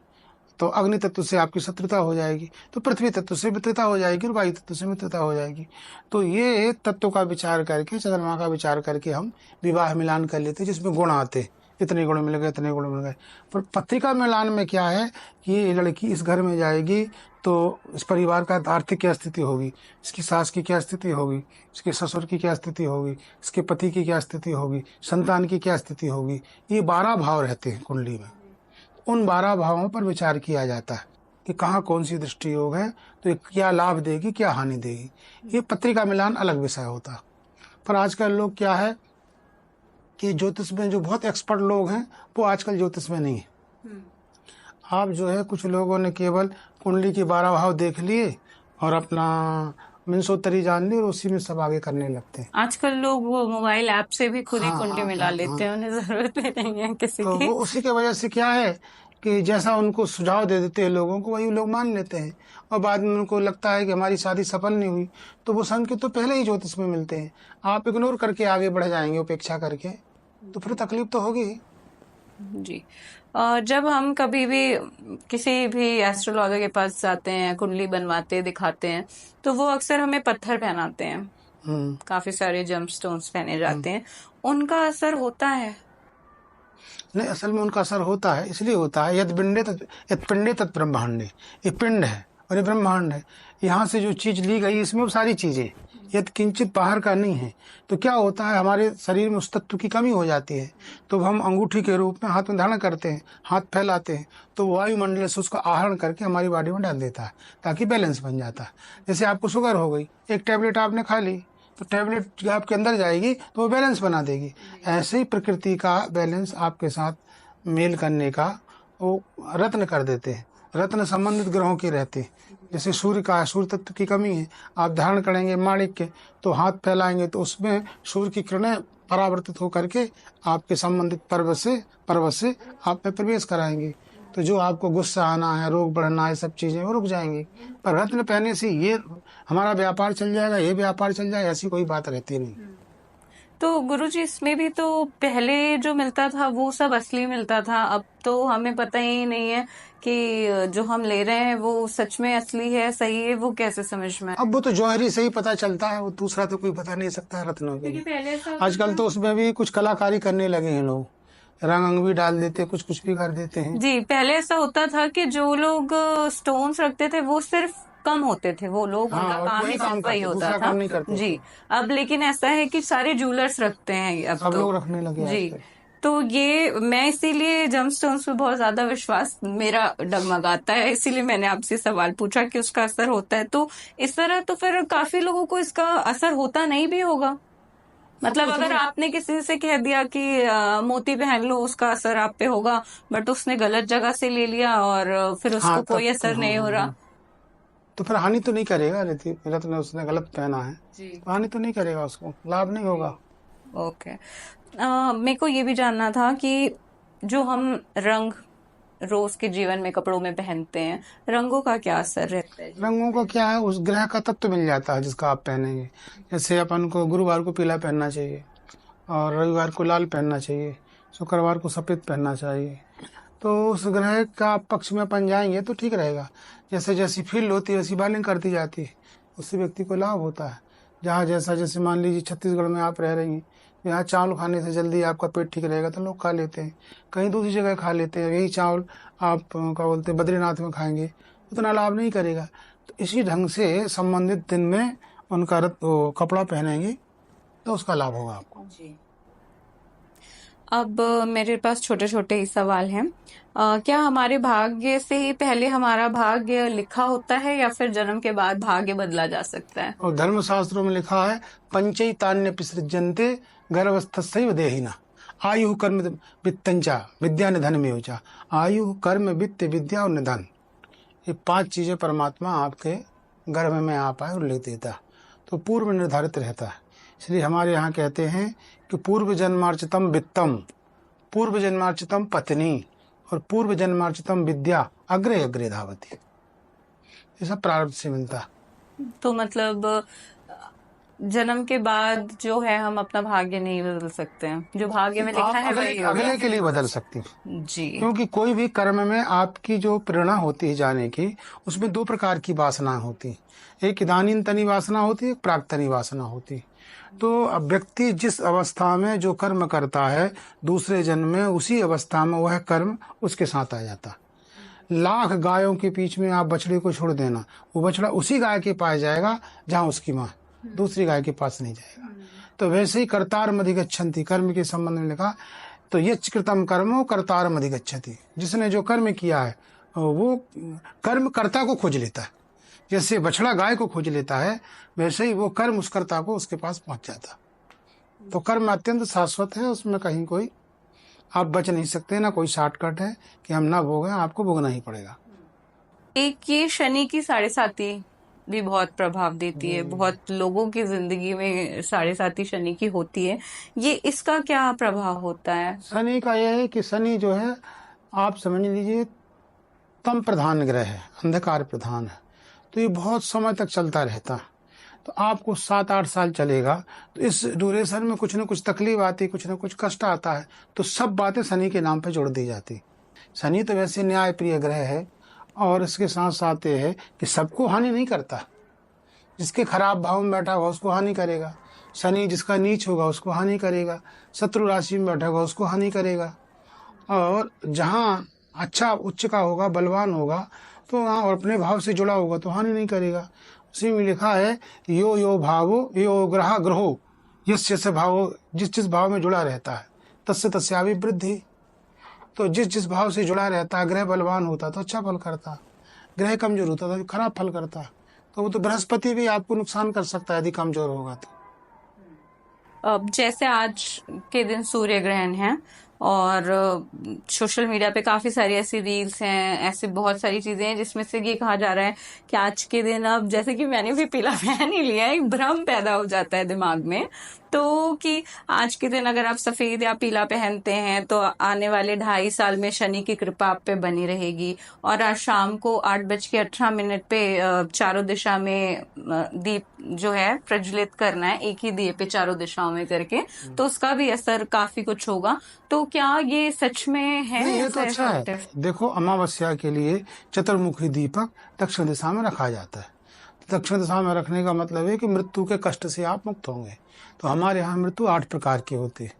तो अग्नि तत्व से आपकी शत्रुता हो जाएगी, तो पृथ्वी तत्व से मित्रता हो जाएगी और वायु तत्व से मित्रता हो जाएगी। तो ये तत्व का विचार करके, चंद्रमा का विचार करके हम विवाह मिलान कर लेते हैं, जिसमें गुण आते, इतने गुण मिल गए, इतने गुण मिल गए। पर पत्रिका मिलान में क्या है कि ये लड़की इस घर में जाएगी तो इस परिवार का आर्थिक क्या स्थिति होगी, इसकी सास की क्या स्थिति होगी, इसके ससुर की क्या स्थिति होगी, इसके पति की क्या स्थिति होगी, संतान की क्या स्थिति होगी। ये 12 भाव रहते हैं कुंडली में। उन 12 भावों पर विचार किया जाता है कि कहाँ कौन सी दृष्टि योग है, तो ये क्या लाभ देगी, क्या हानि देगी। ये पत्रिका मिलान अलग विषय होता है। पर आजकल लोग क्या है कि ज्योतिष में जो बहुत एक्सपर्ट लोग हैं वो आजकल ज्योतिष में नहीं है। आप जो है कुछ लोगों ने केवल कुंडली के 12 भाव देख लिए और अपना मिनसोत्तरी जान ली और उसी में सब आगे करने लगते हैं। आजकल लोग वो मोबाइल ऐप से भी खुद ही हाँ, कुंडली मिला लेते हैं, उन्हें जरूरत भी नहीं है किसी तो की। वो उसी के वजह से क्या है कि जैसा उनको सुझाव दे देते हैं लोगों को, वही लोग मान लेते हैं और बाद में उनको लगता है कि हमारी शादी सफल नहीं हुई, तो वो संकेत तो पहले ही ज्योतिष में मिलते हैं। आप इग्नोर करके आगे बढ़ जाएंगे उपेक्षा करके, तो फिर तकलीफ तो होगी। जी। जब हम कभी भी किसी भी एस्ट्रोलॉजर के पास जाते हैं, कुंडली बनवाते दिखाते हैं, तो वो अक्सर हमें पत्थर पहनाते हैं, काफी सारे जम स्टोन्स पहने जाते हैं। उनका असर होता है? नहीं, असल में उनका असर होता है, इसलिए होता है यद पिंडे तत् ब्रह्मांडे। ये पिंड है और ये ब्रह्मांड है। यहाँ से जो चीज ली गई इसमें वो सारी चीजें, यद किंचित बाहर का नहीं है। तो क्या होता है, हमारे शरीर में उस तत्व की कमी हो जाती है, तो हम अंगूठी के रूप में हाथ में धारण करते हैं, हाथ फैलाते हैं, तो वायुमंडल से उसका आहरण करके हमारी बॉडी में डाल देता है ताकि बैलेंस बन जाता है। जैसे आपको शुगर हो गई, एक टैबलेट आपने खा ली, तो टैबलेट जब आपके अंदर जाएगी तो वो बैलेंस बना देगी। ऐसे ही प्रकृति का बैलेंस आपके साथ मेल करने का वो रत्न कर देते हैं। रत्न संबंधित ग्रहों के रहते हैं। जैसे सूर्य का, सूर्य तत्व की कमी है, आप धारण करेंगे माणिक्य, तो हाथ फैलाएंगे तो उसमें सूर्य की किरणें परावर्तित होकर के आपके संबंधित पर्वत से आप में प्रवेश कराएंगे। तो जो आपको गुस्सा आना है, रोग बढ़ना है, सब चीजें वो रुक जाएंगी। पर रत्न पहने से ये हमारा व्यापार चल जाएगा, ये व्यापार चल जाएगा, ऐसी कोई बात रहती नहीं। तो गुरुजी, इसमें भी तो पहले जो मिलता था वो सब असली मिलता था, अब तो हमें पता ही नहीं है कि जो हम ले रहे हैं वो सच में असली है, सही है, वो कैसे समझ में? अब वो तो जौहरी से ही पता चलता है, वो दूसरा तो कोई बता नहीं सकता है रत्नों के लिए। आजकल तो उसमें भी कुछ कलाकारी करने लगे हैं लोग, रंग अंग भी डाल देते, कुछ भी कर देते हैं। जी, पहले ऐसा होता था कि जो लोग स्टोन्स रखते थे वो सिर्फ कम होते थे, वो लोग उनका काम ही सिर्फ वही होता था। नहीं करते जी। अब लेकिन ऐसा है कि सारे ज्वेलर्स रखते हैं अब सब तो। लोग रखने लगे जी। आजकल। तो ये मैं इसीलिए जम स्टोन्स पे बहुत ज्यादा विश्वास मेरा डगमगाता है, इसीलिए मैंने आपसे सवाल पूछा कि उसका असर होता है। तो इस तरह तो फिर काफी लोगों को इसका असर होता नहीं भी होगा। मतलब अगर आपने किसी से कह दिया कि मोती पहन लो, उसका असर आप पे होगा, बट उसने गलत जगह से ले लिया और फिर उसको कोई असर नहीं हो रहा, तो फिर हानि तो नहीं करेगा। रत्न उसने गलत पहना है तो हानि तो नहीं करेगा, उसको लाभ नहीं होगा। ओके। मेरे को ये भी जानना था कि जो हम रंग रोज के जीवन में कपड़ों में पहनते हैं, रंगों का क्या असर रहता है? रंगों का क्या है, उस ग्रह का तत्व मिल जाता है जिसका आप पहनेंगे। जैसे अपन को गुरुवार को पीला पहनना चाहिए और रविवार को लाल पहनना चाहिए, शुक्रवार को सफेद पहनना चाहिए। तो उस ग्रह का पक्ष में अपन जाएंगे तो ठीक रहेगा। जैसे जैसी फील्ड होती है वैसी बालिंग करती जाती है, उससे व्यक्ति को लाभ होता है। जहाँ जैसा, जैसे मान लीजिए छत्तीसगढ़ में आप रह रही हैं, यहाँ चावल खाने से जल्दी आपका पेट ठीक रहेगा तो लोग खा लेते हैं, कहीं दूसरी जगह खा लेते हैं। यही चावल आप क्या बोलते हैं बद्रीनाथ में खाएंगे, उतना लाभ नहीं करेगा। तो इसी ढंग से संबंधित दिन में उनका कपड़ा पहनेंगे तो उसका लाभ होगा आपको। जी। अब मेरे पास छोटे छोटे ही सवाल हैं। क्या हमारे भाग्य से ही पहले हमारा भाग्य लिखा होता है या फिर जन्म के बाद भाग्य बदला जा सकता है? और धर्मशास्त्रों में लिखा है पंचैतान्य पिसृजन्ते गर्भस्थस्यैव देहिना आयु कर्म वित्तंचा विद्या निधन में ऊंचा। आयु कर्म वित्त विद्या और निधन, ये 5 चीजें परमात्मा आपके गर्भ में आप आए और लिख देता, तो पूर्व निर्धारित रहता है। इसलिए हमारे यहाँ कहते हैं कि पूर्व जन्मार्चितम वित्तम, पूर्व जन्मार्चितम पत्नी और पूर्व जन्मार्चितम विद्या अग्रे अग्रे धावती। ये सब प्रारब्ध से मिलता है। तो मतलब जन्म के बाद जो है हम अपना भाग्य नहीं बदल सकते हैं, जो भाग्य में लिखा आप है अगले वही होगा। अगले के लिए बदल सकती हैं। जी। क्योंकि कोई भी कर्म में आपकी जो प्रेरणा होती है जाने की, उसमें दो प्रकार की वासना होती है। एक इदानींतनी वासना होती है, एक प्राक्तनी वासना होती है। तो अब व्यक्ति जिस अवस्था में जो कर्म करता है, दूसरे जन्म में उसी अवस्था में वह कर्म उसके साथ आ जाता। लाख गायों के बीच में आप बछड़े को छोड़ देना, वो बछड़ा उसी गाय के पास जाएगा जहाँ उसकी माँ, दूसरी गाय के पास नहीं जाएगा। तो वैसे ही कर्तारम अधिगच्छन्ति, कर्म के संबंध में लिखा, तो ये कृतम कर्मो कर्तारम अधिगच्छति, जिसने जो कर्म किया है वो कर्म कर्ता को खोज लेता है। जैसे बछड़ा गाय को खोज लेता है, वैसे ही वो कर्म उस कर्ता को उसके पास पहुंच जाता। तो कर्म अत्यंत शाश्वत है, उसमें कहीं कोई आप बच नहीं सकते, ना कोई शॉर्टकट है कि हम ना भोगें, आपको भोगना ही पड़ेगा। एक ये शनि की 7.5 भी बहुत प्रभाव देती है, बहुत लोगों की जिंदगी में 7.5 शनि की होती है, ये इसका क्या प्रभाव होता है? शनि का यह है कि शनि जो है, आप समझ लीजिए तम प्रधान ग्रह है, अंधकार प्रधान है। तो ये बहुत समय तक चलता रहता है। तो आपको 7-8 साल चलेगा, तो इस ड्यूरेशन में कुछ न कुछ तकलीफ आती, कुछ न कुछ कष्ट आता है, तो सब बातें शनि के नाम पे जोड़ दी जाती। शनि तो वैसे न्याय प्रिय ग्रह है, और इसके साथ साथ ये है कि सबको हानि नहीं करता। जिसके खराब भाव में बैठा होगा उसको हानि करेगा। शनि जिसका नीच होगा उसको हानि करेगा, शत्रु राशि में बैठा होगा उसको हानि करेगा। और जहाँ अच्छा उच्च का होगा, बलवान होगा, तो वहाँ और अपने भाव से जुड़ा होगा तो हानि नहीं करेगा। उसी में लिखा है यो यो भावो यो ग्रह ग्रहो यस्य यस्य भावो, जिस जिस भाव में जुड़ा रहता है तस्य तस्यापि वृद्धि। तो जिस जिस भाव से जुड़ा रहता है, ग्रह बलवान होता तो अच्छा फल करता, ग्रह कमजोर होता तो खराब फल करता। तो वो तो बृहस्पति भी आपको नुकसान कर सकता है यदि कमजोर होगा तो। अब जैसे आज के दिन सूर्य ग्रहण है, और सोशल मीडिया पे काफी सारी ऐसी रील्स हैं, ऐसी बहुत सारी चीजें हैं जिसमें से ये कहा जा रहा है कि आज के दिन, अब जैसे कि मैंने भी पीला पहन ही लिया है, एक भ्रम पैदा हो जाता है दिमाग में, तो कि आज के दिन अगर आप सफेद या पीला पहनते हैं तो आने वाले 2.5 साल में शनि की कृपा आप पे बनी रहेगी। और आज शाम को 8:18 पे चारों दिशा में दीप जो है प्रज्वलित करना है, एक ही दिए पे चारों दिशाओं में करके, तो उसका भी असर काफी कुछ होगा। तो क्या ये सच में है? नहीं, ये तो अच्छा है। देखो, अमावस्या के लिए चतुर्मुखी दीपक दक्षिण दिशा में रखा जाता है। दक्षिण दिशा में रखने का मतलब है कि मृत्यु के कष्ट से आप मुक्त होंगे। तो हमारे यहाँ मृत्यु 8 प्रकार की होती है।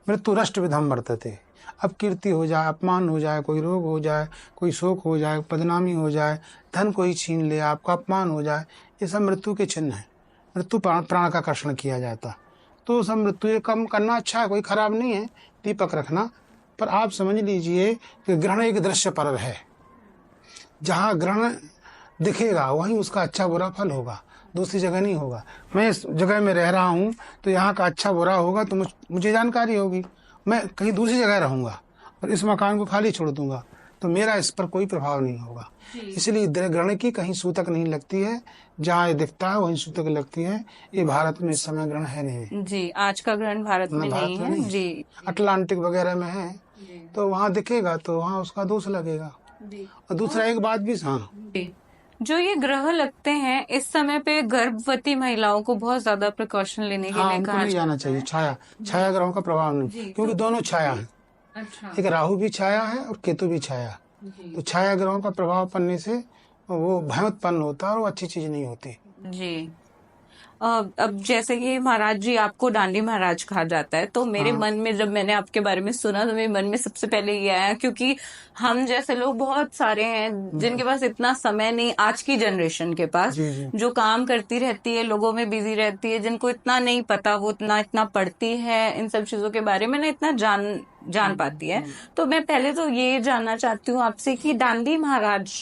मृत्यु रष्ट विधम वर्तते। अब कीर्ति हो जाए, अपमान हो जाए, कोई रोग हो जाए, कोई शोक हो जाए, बदनामी हो जाए, धन कोई छीन ले, आपका अपमान हो जाए, ये सब मृत्यु के चिन्ह हैं। मृत्यु प्राण का कर्षण किया जाता। तो सब मृत्यु कम करना अच्छा है, कोई खराब नहीं है दीपक रखना। पर आप समझ लीजिए कि ग्रहण एक दृश्य पर्व है। जहाँ ग्रहण दिखेगा वहीं उसका अच्छा बुरा फल होगा, दूसरी जगह नहीं होगा। मैं इस जगह में रह रहा हूँ तो यहाँ का अच्छा बुरा होगा तो मुझे जानकारी होगी। मैं कहीं दूसरी जगह रहूँगा और इस मकान को खाली छोड़ दूंगा तो मेरा इस पर कोई प्रभाव नहीं होगा। इसलिए ग्रहण की कहीं सूतक नहीं लगती है, जहाँ ये दिखता है वहीं सूतक लगती है। ये भारत में इस समय ग्रहण है नहीं जी, आज का ग्रहण भारत में नहीं है जी। अटलांटिक वगैरह में है, तो वहाँ दिखेगा तो वहाँ उसका दोष लगेगा। और दूसरा एक बात भी, हाँ, जो ये ग्रह लगते हैं इस समय पे गर्भवती महिलाओं को बहुत ज्यादा प्रिकॉशन लेने के लिए उनको नहीं जाना चाहिए। छाया ग्रहों का प्रभाव नहीं, क्योंकि दोनों छाया है। अच्छा। एक राहु भी छाया है और केतु भी छाया। तो छाया ग्रहों का प्रभाव पड़ने से वो भय उत्पन्न होता है और वो अच्छी चीज नहीं होती जी। अब जैसे कि महाराज जी आपको डांडी महाराज कहा जाता है, तो मेरे मन में जब मैंने आपके बारे में सुना तो मेरे मन में सबसे पहले ये आया, क्योंकि हम जैसे लोग बहुत सारे हैं जिनके पास इतना समय नहीं, आज की जनरेशन के पास, जो काम करती रहती है, लोगों में बिजी रहती है, जिनको इतना नहीं पता, वो इतना पढ़ती है इन सब चीजों के बारे में, ना इतना जान पाती है। तो मैं पहले तो ये जानना चाहती हूँ आपसे कि डांडी महाराज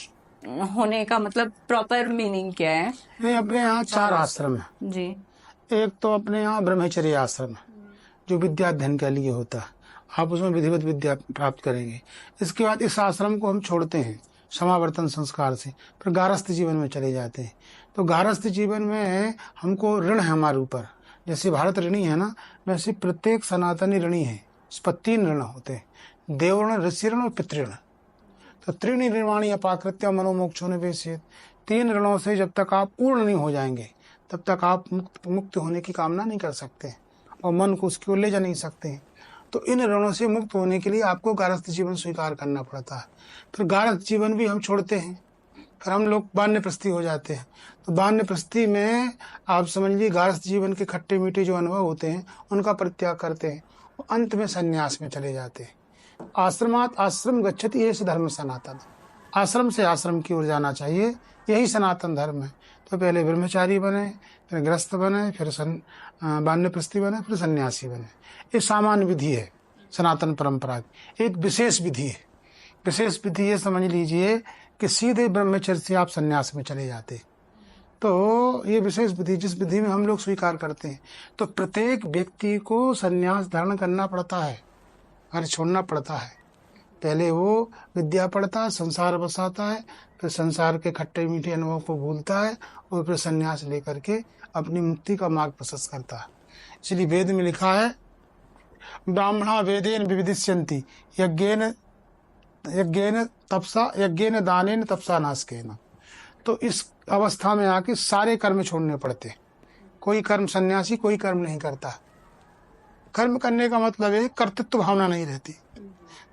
होने का मतलब प्रॉपर मीनिंग क्या है? नहीं, अपने यहाँ 4 आश्रम है जी। एक तो अपने यहाँ ब्रह्मचर्य आश्रम है, जो विद्या अध्ययन के लिए होता है। आप उसमें विधिवत विद्या प्राप्त करेंगे। इसके बाद इस आश्रम को हम छोड़ते हैं समावर्तन संस्कार से, फिर गारस्थ जीवन में चले जाते हैं। तो गारस्थ जीवन में हमको ऋण है हमारे ऊपर। जैसे भारत ऋणी है ना, वैसे प्रत्येक सनातनी ऋणी है। इस पर 3 ऋण होते हैं, देवऋण, ऋषि ऋण और पितृण। तो त्रीणि ऋणानि अपाकृत्य मनोमोक्षो निवेशयेत्। 3 ऋणों से जब तक आप पूर्ण नहीं हो जाएंगे तब तक आप मुक्त होने की कामना नहीं कर सकते और मन को उसकी ओर ले जा नहीं सकते। तो इन ऋणों से मुक्त होने के लिए आपको गारस्थ जीवन स्वीकार करना पड़ता है। फिर गारस्थ जीवन भी हम छोड़ते हैं, फिर हम लोग वानप्रस्थी हो जाते हैं। तो वानप्रस्थी में आप समझ लीजिए गारस्थ जीवन के खट्टे मीठे जो अनुभव होते हैं उनका परित्याग करते हैं, अंत में संन्यास में चले जाते हैं। आश्रमात आश्रम गच्छति ये धर्म सनातन, आश्रम से आश्रम की ओर जाना चाहिए, यही सनातन धर्म है। तो पहले ब्रह्मचारी बने, फिर गृहस्थ बने, फिर वानप्रस्थी बने, फिर सन्यासी बने। ये सामान्य विधि है सनातन परंपरा की। एक विशेष विधि है, विशेष विधि ये समझ लीजिए कि सीधे ब्रह्मचर्य से आप सन्यास में चले जाते। तो ये विशेष विधि जिस विधि में हम लोग स्वीकार करते हैं, तो प्रत्येक व्यक्ति को सन्यास धारण करना पड़ता है, घर छोड़ना पड़ता है। पहले वो विद्या पढ़ता है, संसार बसाता है, फिर संसार के खट्टे मीठे अनुभव को भूलता है और फिर सन्यास लेकर के अपनी मुक्ति का मार्ग प्रशस्त करता है। इसलिए वेद में लिखा है ब्राह्मणा वेदेन विविदिष्यन्ति यज्ञेन तपसा यज्ञेन दानेन तपसा नाशकेन। तो इस अवस्था में आके सारे कर्म छोड़ने पड़ते। कोई कर्म सन्यासी कोई कर्म नहीं करता। कर्म करने का मतलब है कर्तृत्व भावना नहीं रहती।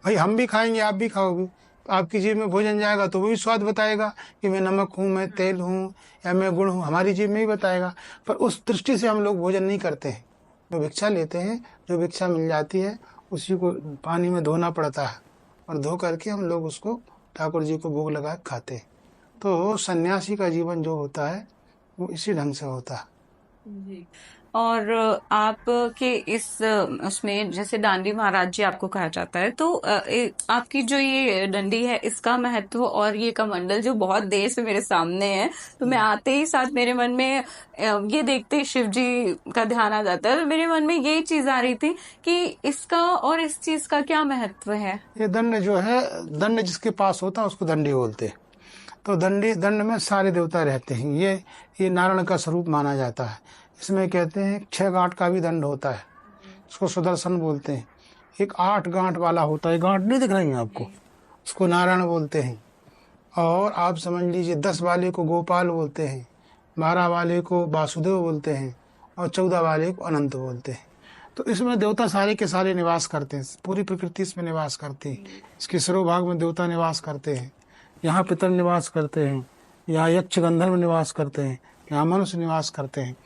भाई हम भी खाएंगे आप भी खाओगे, आपकी जीभ में भोजन जाएगा तो वो भी स्वाद बताएगा कि मैं नमक हूँ, मैं तेल हूँ या मैं गुण हूँ, हमारी जीभ में ही बताएगा। पर उस दृष्टि से हम लोग भोजन नहीं करते हैं। जो भिक्षा लेते हैं, जो भिक्षा मिल जाती है उसी को पानी में धोना पड़ता है और धो करके हम लोग उसको ठाकुर जी को भोग लगा खाते हैं। तो सन्यासी का जीवन जो होता है वो इसी ढंग से होता है। जी। और आपके इस उसमें जैसे डांडी महाराज जी आपको कहा जाता है, तो आपकी जो ये डंडी है इसका महत्व और ये कमंडल जो बहुत देर से मेरे सामने है, तो मैं आते ही साथ मेरे मन में ये देखते ही शिव जी का ध्यान आ जाता है। तो मेरे मन में ये चीज आ रही थी कि इसका और इस चीज का क्या महत्व है। ये दंड जो है, दंड जिसके पास होता है उसको दंडी बोलते हैं। तो दंड में सारे देवता रहते हैं। ये नारायण का स्वरूप माना जाता है। इसमें कहते हैं 6 गांठ का भी दंड होता है, उसको सुदर्शन बोलते हैं। एक 8 गांठ वाला होता है, गांठ नहीं दिख रही है आपको, उसको नारायण बोलते हैं। और आप समझ लीजिए 10 वाले को गोपाल बोलते हैं, 12 वाले को वासुदेव बोलते हैं और 14 वाले को अनंत बोलते हैं। तो इसमें देवता सारे के सारे निवास करते हैं, पूरी प्रकृति इसमें निवास करती है। इसके सरोभाग में देवता निवास करते हैं, यहाँ पितर निवास करते हैं, यहाँ यक्ष गंधर्व निवास करते हैं, यहाँ मनुष्य निवास करते हैं।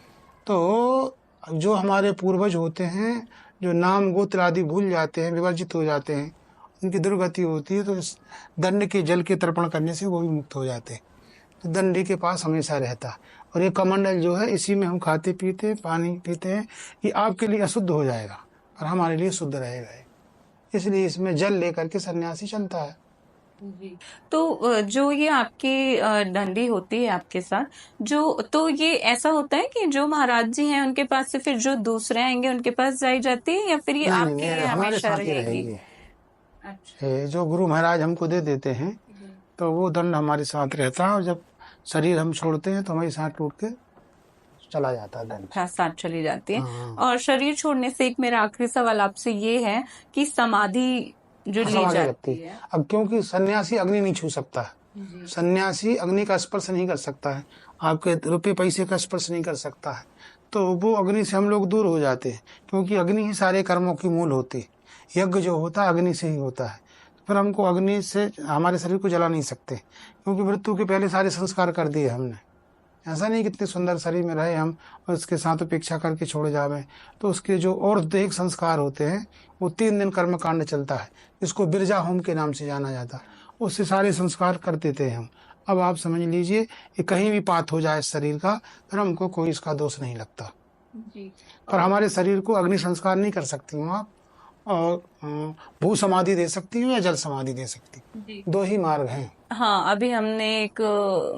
तो जो हमारे पूर्वज होते हैं, जो नाम गोत्र आदि भूल जाते हैं, विवर्जित हो जाते हैं, उनकी दुर्गति होती है, तो इस दंड के जल के तर्पण करने से वो भी मुक्त हो जाते हैं। तो दंडी के पास हमेशा रहता है। और ये कमंडल जो है इसी में हम खाते पीते पानी पीते हैं। ये आपके लिए अशुद्ध हो जाएगा और हमारे लिए शुद्ध रहेगा, इसलिए इसमें जल लेकर के सन्यासी चलता है। जी। तो जो ये आपकी डंडी होती है आपके साथ, जो तो ये ऐसा होता है कि जो महाराज जी हैं उनके पास से फिर जो दूसरे आएंगे उनके पास जाई जाती है, या फिर ये आपके हमेशा रहेगी? अच्छा। जो गुरु महाराज हमको दे देते हैं तो वो दंड हमारे साथ रहता है, और जब शरीर हम छोड़ते हैं तो हमारे साथ टूट के चला जाता है दंड। अच्छा, साथ चली जाती है। और शरीर छोड़ने से एक मेरा आखिरी सवाल आपसे ये है कि समाधि जो ली जाती है, अब क्योंकि सन्यासी अग्नि नहीं छू सकता है, सन्यासी अग्नि का स्पर्श नहीं कर सकता है, आपके रुपए पैसे का स्पर्श नहीं कर सकता है, तो वो अग्नि से हम लोग दूर हो जाते हैं, क्योंकि अग्नि ही सारे कर्मों की मूल होती है। यज्ञ जो होता है अग्नि से ही होता है। फिर हमको अग्नि से हमारे शरीर को जला नहीं सकते, क्योंकि मृत्यु के पहले सारे संस्कार कर दिए हमने। ऐसा नहीं कितने सुंदर शरीर में रहे हम और उसके साथ उपेक्षा करके छोड़ जावे, तो उसके जो और देह संस्कार होते हैं वो 3 दिन कर्म कांड चलता है, इसको बिरजा होम के नाम से जाना जाता है। उससे सारे संस्कार कर देते हैं हम। अब आप समझ लीजिए कि कहीं भी पात हो जाए शरीर का, फिर हमको कोई इसका दोष नहीं लगता। पर हमारे शरीर को अग्नि संस्कार नहीं कर सकती हूँ आप, और भू समाधि दे सकती हूँ या जल समाधि दे सकती हूँ, 2 ही मार्ग हैं। हाँ, अभी हमने एक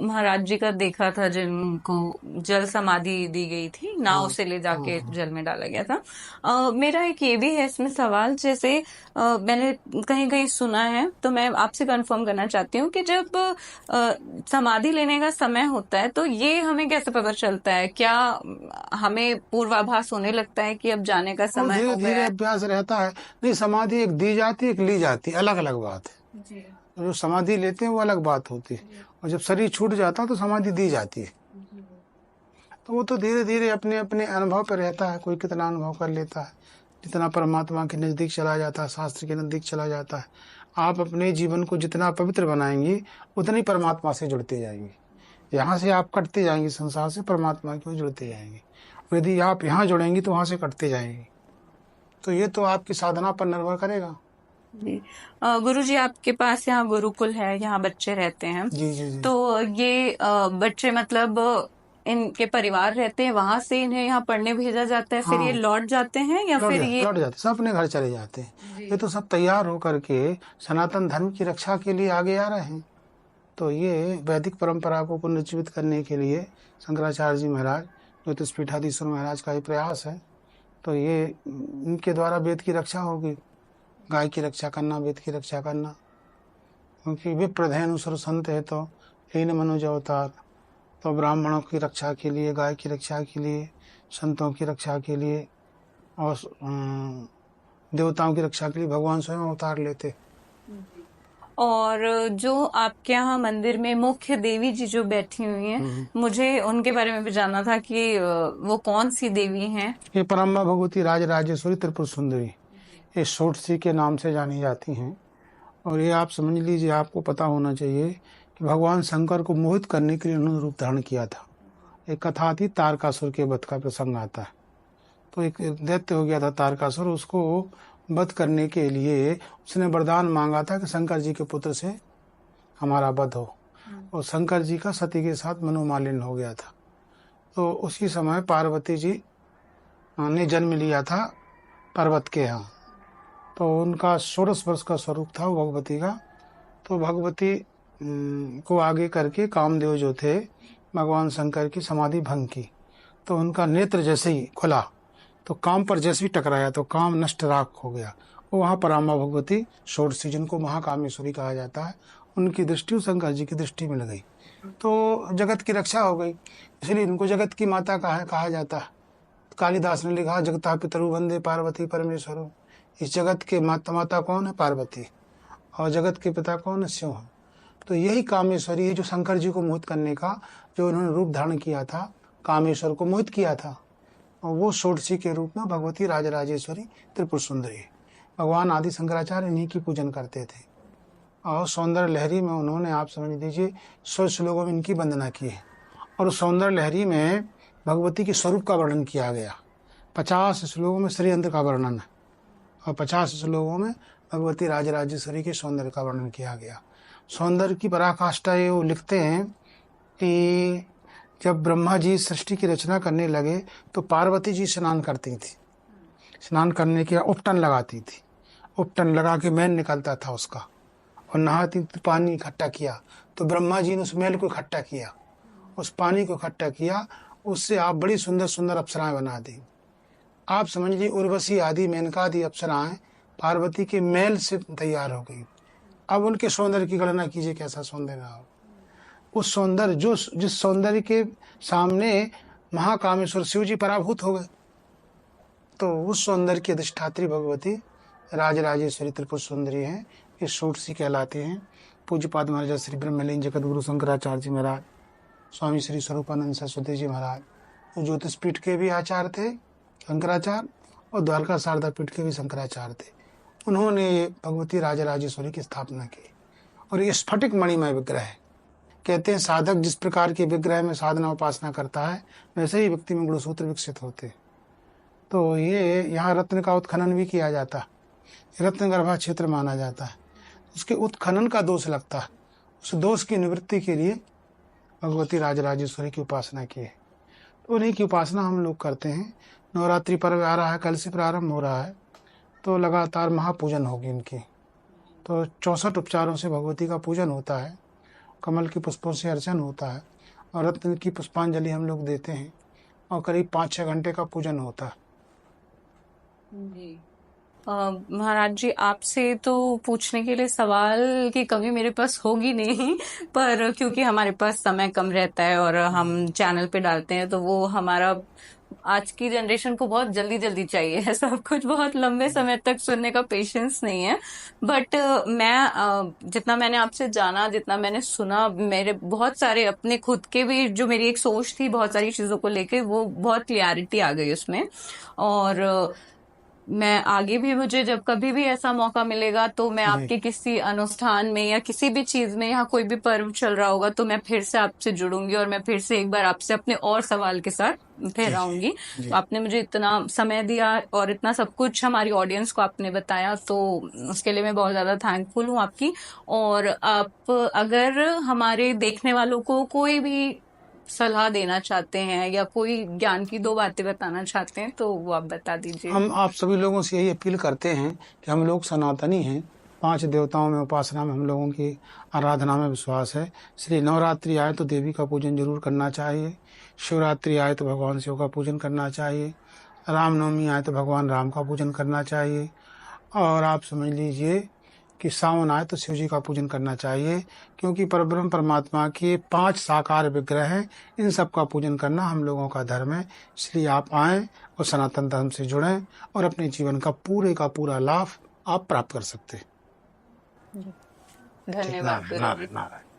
महाराज जी का देखा था जिनको जल समाधि दी गई थी, नाव से ले जाके जल में डाला गया था। मेरा एक ये भी है इसमें सवाल, जैसे मैंने कहीं कहीं सुना है, तो मैं आपसे कंफर्म करना चाहती हूँ कि जब समाधि लेने का समय होता है तो ये हमें कैसे पता चलता है? क्या हमें पूर्वाभास होने लगता है कि अब जाने का समय हो गया? धीरे अभ्यास रहता है। नहीं, समाधि एक दी जाती है, एक ली जाती है, अलग अलग बात है जी। जो समाधि लेते हैं वो अलग बात होती है, और जब शरीर छूट जाता है तो समाधि दी जाती है। तो वो तो धीरे धीरे अपने अपने अनुभव पर रहता है, कोई कितना अनुभव कर लेता है, जितना परमात्मा के नज़दीक चला जाता है, शास्त्र के नज़दीक चला जाता है। आप अपने जीवन को जितना पवित्र बनाएंगी उतनी परमात्मा से जुड़ते जाएंगे। यहाँ से आप कटते जाएंगे, संसार से परमात्मा की ओर जुड़ते जाएंगे। और यदि आप यहाँ जुड़ेंगी तो वहाँ से कटते जाएंगे। तो ये तो आपकी साधना पर निर्भर करेगा। जी। गुरु जी, आपके पास यहाँ गुरुकुल है, यहाँ बच्चे रहते हैं। जी जी जी। तो ये बच्चे मतलब इनके परिवार रहते हैं, वहां से इन्हें यहाँ पढ़ने भेजा जाता है, फिर हाँ, ये लौट जाते हैं या फिर ये लौट जाते, सब अपने घर चले जाते हैं। ये तो सब तैयार होकर के सनातन धर्म की रक्षा के लिए आगे आ रहे हैं। तो ये वैदिक परंपरा को पुनर्जीवित करने के लिए शंकराचार्य जी महाराज, ज्योतिषपीठाधीश्वर महाराज का ही प्रयास है। तो ये इनके द्वारा वेद की रक्षा होगी, गाय की रक्षा करना, वेद की रक्षा करना। क्योंकि विप्रधेनुसुर संत है तो हीन मनुज अवतार। तो ब्राह्मणों की रक्षा के लिए, गाय की रक्षा के लिए, संतों की रक्षा के लिए और देवताओं की रक्षा के लिए भगवान स्वयं अवतार लेते। और जो आपके यहाँ मंदिर में मुख्य देवी जी जो बैठी हुई हैं, मुझे उनके बारे में भी जानना था कि वो कौन सी देवी हैं? ये परम्बा भगवती राजराजेश्वरी त्रिपुर सुंदरी, ये षोडशी के नाम से जानी जाती हैं। और ये आप समझ लीजिए, आपको पता होना चाहिए कि भगवान शंकर को मोहित करने के लिए उन्होंने रूप धारण किया था। एक कथा आती, तारकासुर के वध का प्रसंग आता है। तो एक दैत्य हो गया था तारकासुर, उसको वध करने के लिए उसने वरदान मांगा था कि शंकर जी के पुत्र से हमारा वध हो। और शंकर जी का सती के साथ मनोमालिन्य हो गया था। तो उसी समय पार्वती जी ने जन्म लिया था पर्वत के यहाँ। तो उनका 16 वर्ष का स्वरूप था वो भगवती का। तो भगवती को आगे करके कामदेव जो थे, भगवान शंकर की समाधि भंग की। तो उनका नेत्र जैसे ही खुला तो काम पर जैसे ही टकराया तो काम नष्ट राख हो गया। वो वहाँ परामा भगवती षोडशी, जिनको महाकामेश्वरी कहा जाता है, उनकी दृष्टि शंकर जी की दृष्टि मिल गई। तो जगत की रक्षा हो गई, इसलिए इनको जगत की माता कहा जाता है। कालिदास ने लिखा, जगता पितरु वंदे पार्वती परमेश्वरो। इस जगत के माता कौन है? पार्वती। और जगत के पिता कौन है? शिव। तो यही कामेश्वरी है जो शंकर जी को मोहित करने का, जो उन्होंने रूप धारण किया था, कामेश्वर को मोहित किया था। और वो षोडशी के रूप में भगवती राजराजेश्वरी त्रिपुर सुंदरी। भगवान आदि शंकराचार्य इन्हीं की पूजन करते थे। और सौंदर्य लहरी में उन्होंने, आप समझ लीजिए, 100 श्लोकों में इनकी वंदना की है। और उस सौंदर्य लहरी में भगवती के स्वरूप का वर्णन किया गया। 50 श्लोकों में श्रीयंत्र का वर्णन है और 50 श्लोकों में भगवती राजराजेश्वरी के सौंदर्य का वर्णन किया गया। सौंदर्य की पराकाष्ठा ये वो लिखते हैं कि जब ब्रह्मा जी सृष्टि की रचना करने लगे तो पार्वती जी स्नान करती थी। स्नान करने के उपटन लगाती थी, उपटन लगा के मैल निकलता था उसका, और नहाती तो पानी इकट्ठा किया। तो ब्रह्मा जी ने उस मैल को इकट्ठा किया, उस पानी को इकट्ठा किया, उससे आप बड़ी सुंदर सुंदर अप्सराएं बना दी। आप समझ लीजिए उर्वशी आदि, मेनका आदि अप्सराएं पार्वती के मैल से तैयार हो गई। अब उनके सौंदर्य की गणना कीजिए, कैसा सौंदर्य रहा। उस सौंदर्य, जिस सौंदर्य के सामने महाकामेश्वर शिव जी पराभूत हो गए। तो उस सौंदर्य की अधिष्ठात्री भगवती राजराजेश्वरी त्रिपुर सुंदरी हैं, ये षोडशी कहलाते हैं। पूज्यपाद महाराज श्री ब्रह्मलीन जगत गुरु शंकराचार्य जी महाराज, स्वामी श्री स्वरूपानंद सरस्वती जी महाराज, जो ज्योतिष पीठ के भी आचार्य थे शंकराचार्य, और द्वारका शारदा पीठ के भी शंकराचार्य थे। उन्होंने भगवती राजराजेश्वरी की स्थापना की। और ये स्फटिक मणिमय विग्रह है। कहते हैं साधक जिस प्रकार के विग्रह में साधना उपासना करता है, वैसे ही व्यक्ति में गुणसूत्र विकसित होते हैं। तो ये यहाँ रत्न का उत्खनन भी किया जाता है, रत्न गर्भा क्षेत्र माना जाता है। उसके उत्खनन का दोष लगता है, उस दोष की निवृत्ति के लिए भगवती राजराजेश्वरी की उपासना की है। तो उन्हीं की उपासना हम लोग करते हैं। नवरात्रि पर्व आ रहा है, कल से प्रारंभ हो रहा है, तो लगातार महापूजन होगी इनकी। तो 64 उपचारों से भगवती का पूजन होता है, कमल के पुष्पों से अर्चन होता है, और रत्न की पुष्पांजलि हम लोग देते हैं, और करीब 5-6 घंटे का पूजन होता है। जी महाराज जी, आपसे तो पूछने के लिए सवाल की कमी मेरे पास होगी नहीं, पर क्योंकि हमारे पास समय कम रहता है और हम चैनल पे डालते हैं, तो वो हमारा आज की जनरेशन को बहुत जल्दी जल्दी चाहिए है सब कुछ, बहुत लंबे समय तक सुनने का पेशेंस नहीं है। बट जितना मैंने आपसे जाना, जितना मैंने सुना, मेरे बहुत सारे अपने खुद के भी जो मेरी एक सोच थी बहुत सारी चीजों को लेके, वो बहुत क्लियरिटी आ गई उसमें। और मैं आगे भी, मुझे जब कभी भी ऐसा मौका मिलेगा तो मैं जी आपके किसी अनुष्ठान में या किसी भी चीज में, यहाँ कोई भी पर्व चल रहा होगा तो मैं फिर से आपसे जुड़ूंगी और मैं फिर से एक बार आपसे अपने और सवाल के साथ जी फिर आऊंगी। जी तो आपने मुझे इतना समय दिया और इतना सब कुछ हमारी ऑडियंस को आपने बताया, तो उसके लिए मैं बहुत ज्यादा थैंकफुल हूँ आपकी। और आप अगर हमारे देखने वालों को कोई भी सलाह देना चाहते हैं या कोई ज्ञान की दो बातें बताना चाहते हैं तो वो आप बता दीजिए। हम आप सभी लोगों से यही अपील करते हैं कि हम लोग सनातनी हैं। 5 देवताओं में उपासना में हम लोगों की आराधना में विश्वास है। श्री नवरात्रि आए तो देवी का पूजन जरूर करना चाहिए। शिवरात्रि आए तो भगवान शिव का पूजन करना चाहिए। रामनवमी आए तो भगवान राम का पूजन करना चाहिए। और आप समझ लीजिए कि सावन आए तो शिव जी का पूजन करना चाहिए, क्योंकि परब्रह्म परमात्मा के 5 साकार विग्रह हैं। इन सब का पूजन करना हम लोगों का धर्म है। इसलिए आप आएँ और सनातन धर्म से जुड़ें और अपने जीवन का पूरा लाभ आप प्राप्त कर सकते हैं। धन्यवाद नारायण गुरु जी। नारायण नारायण।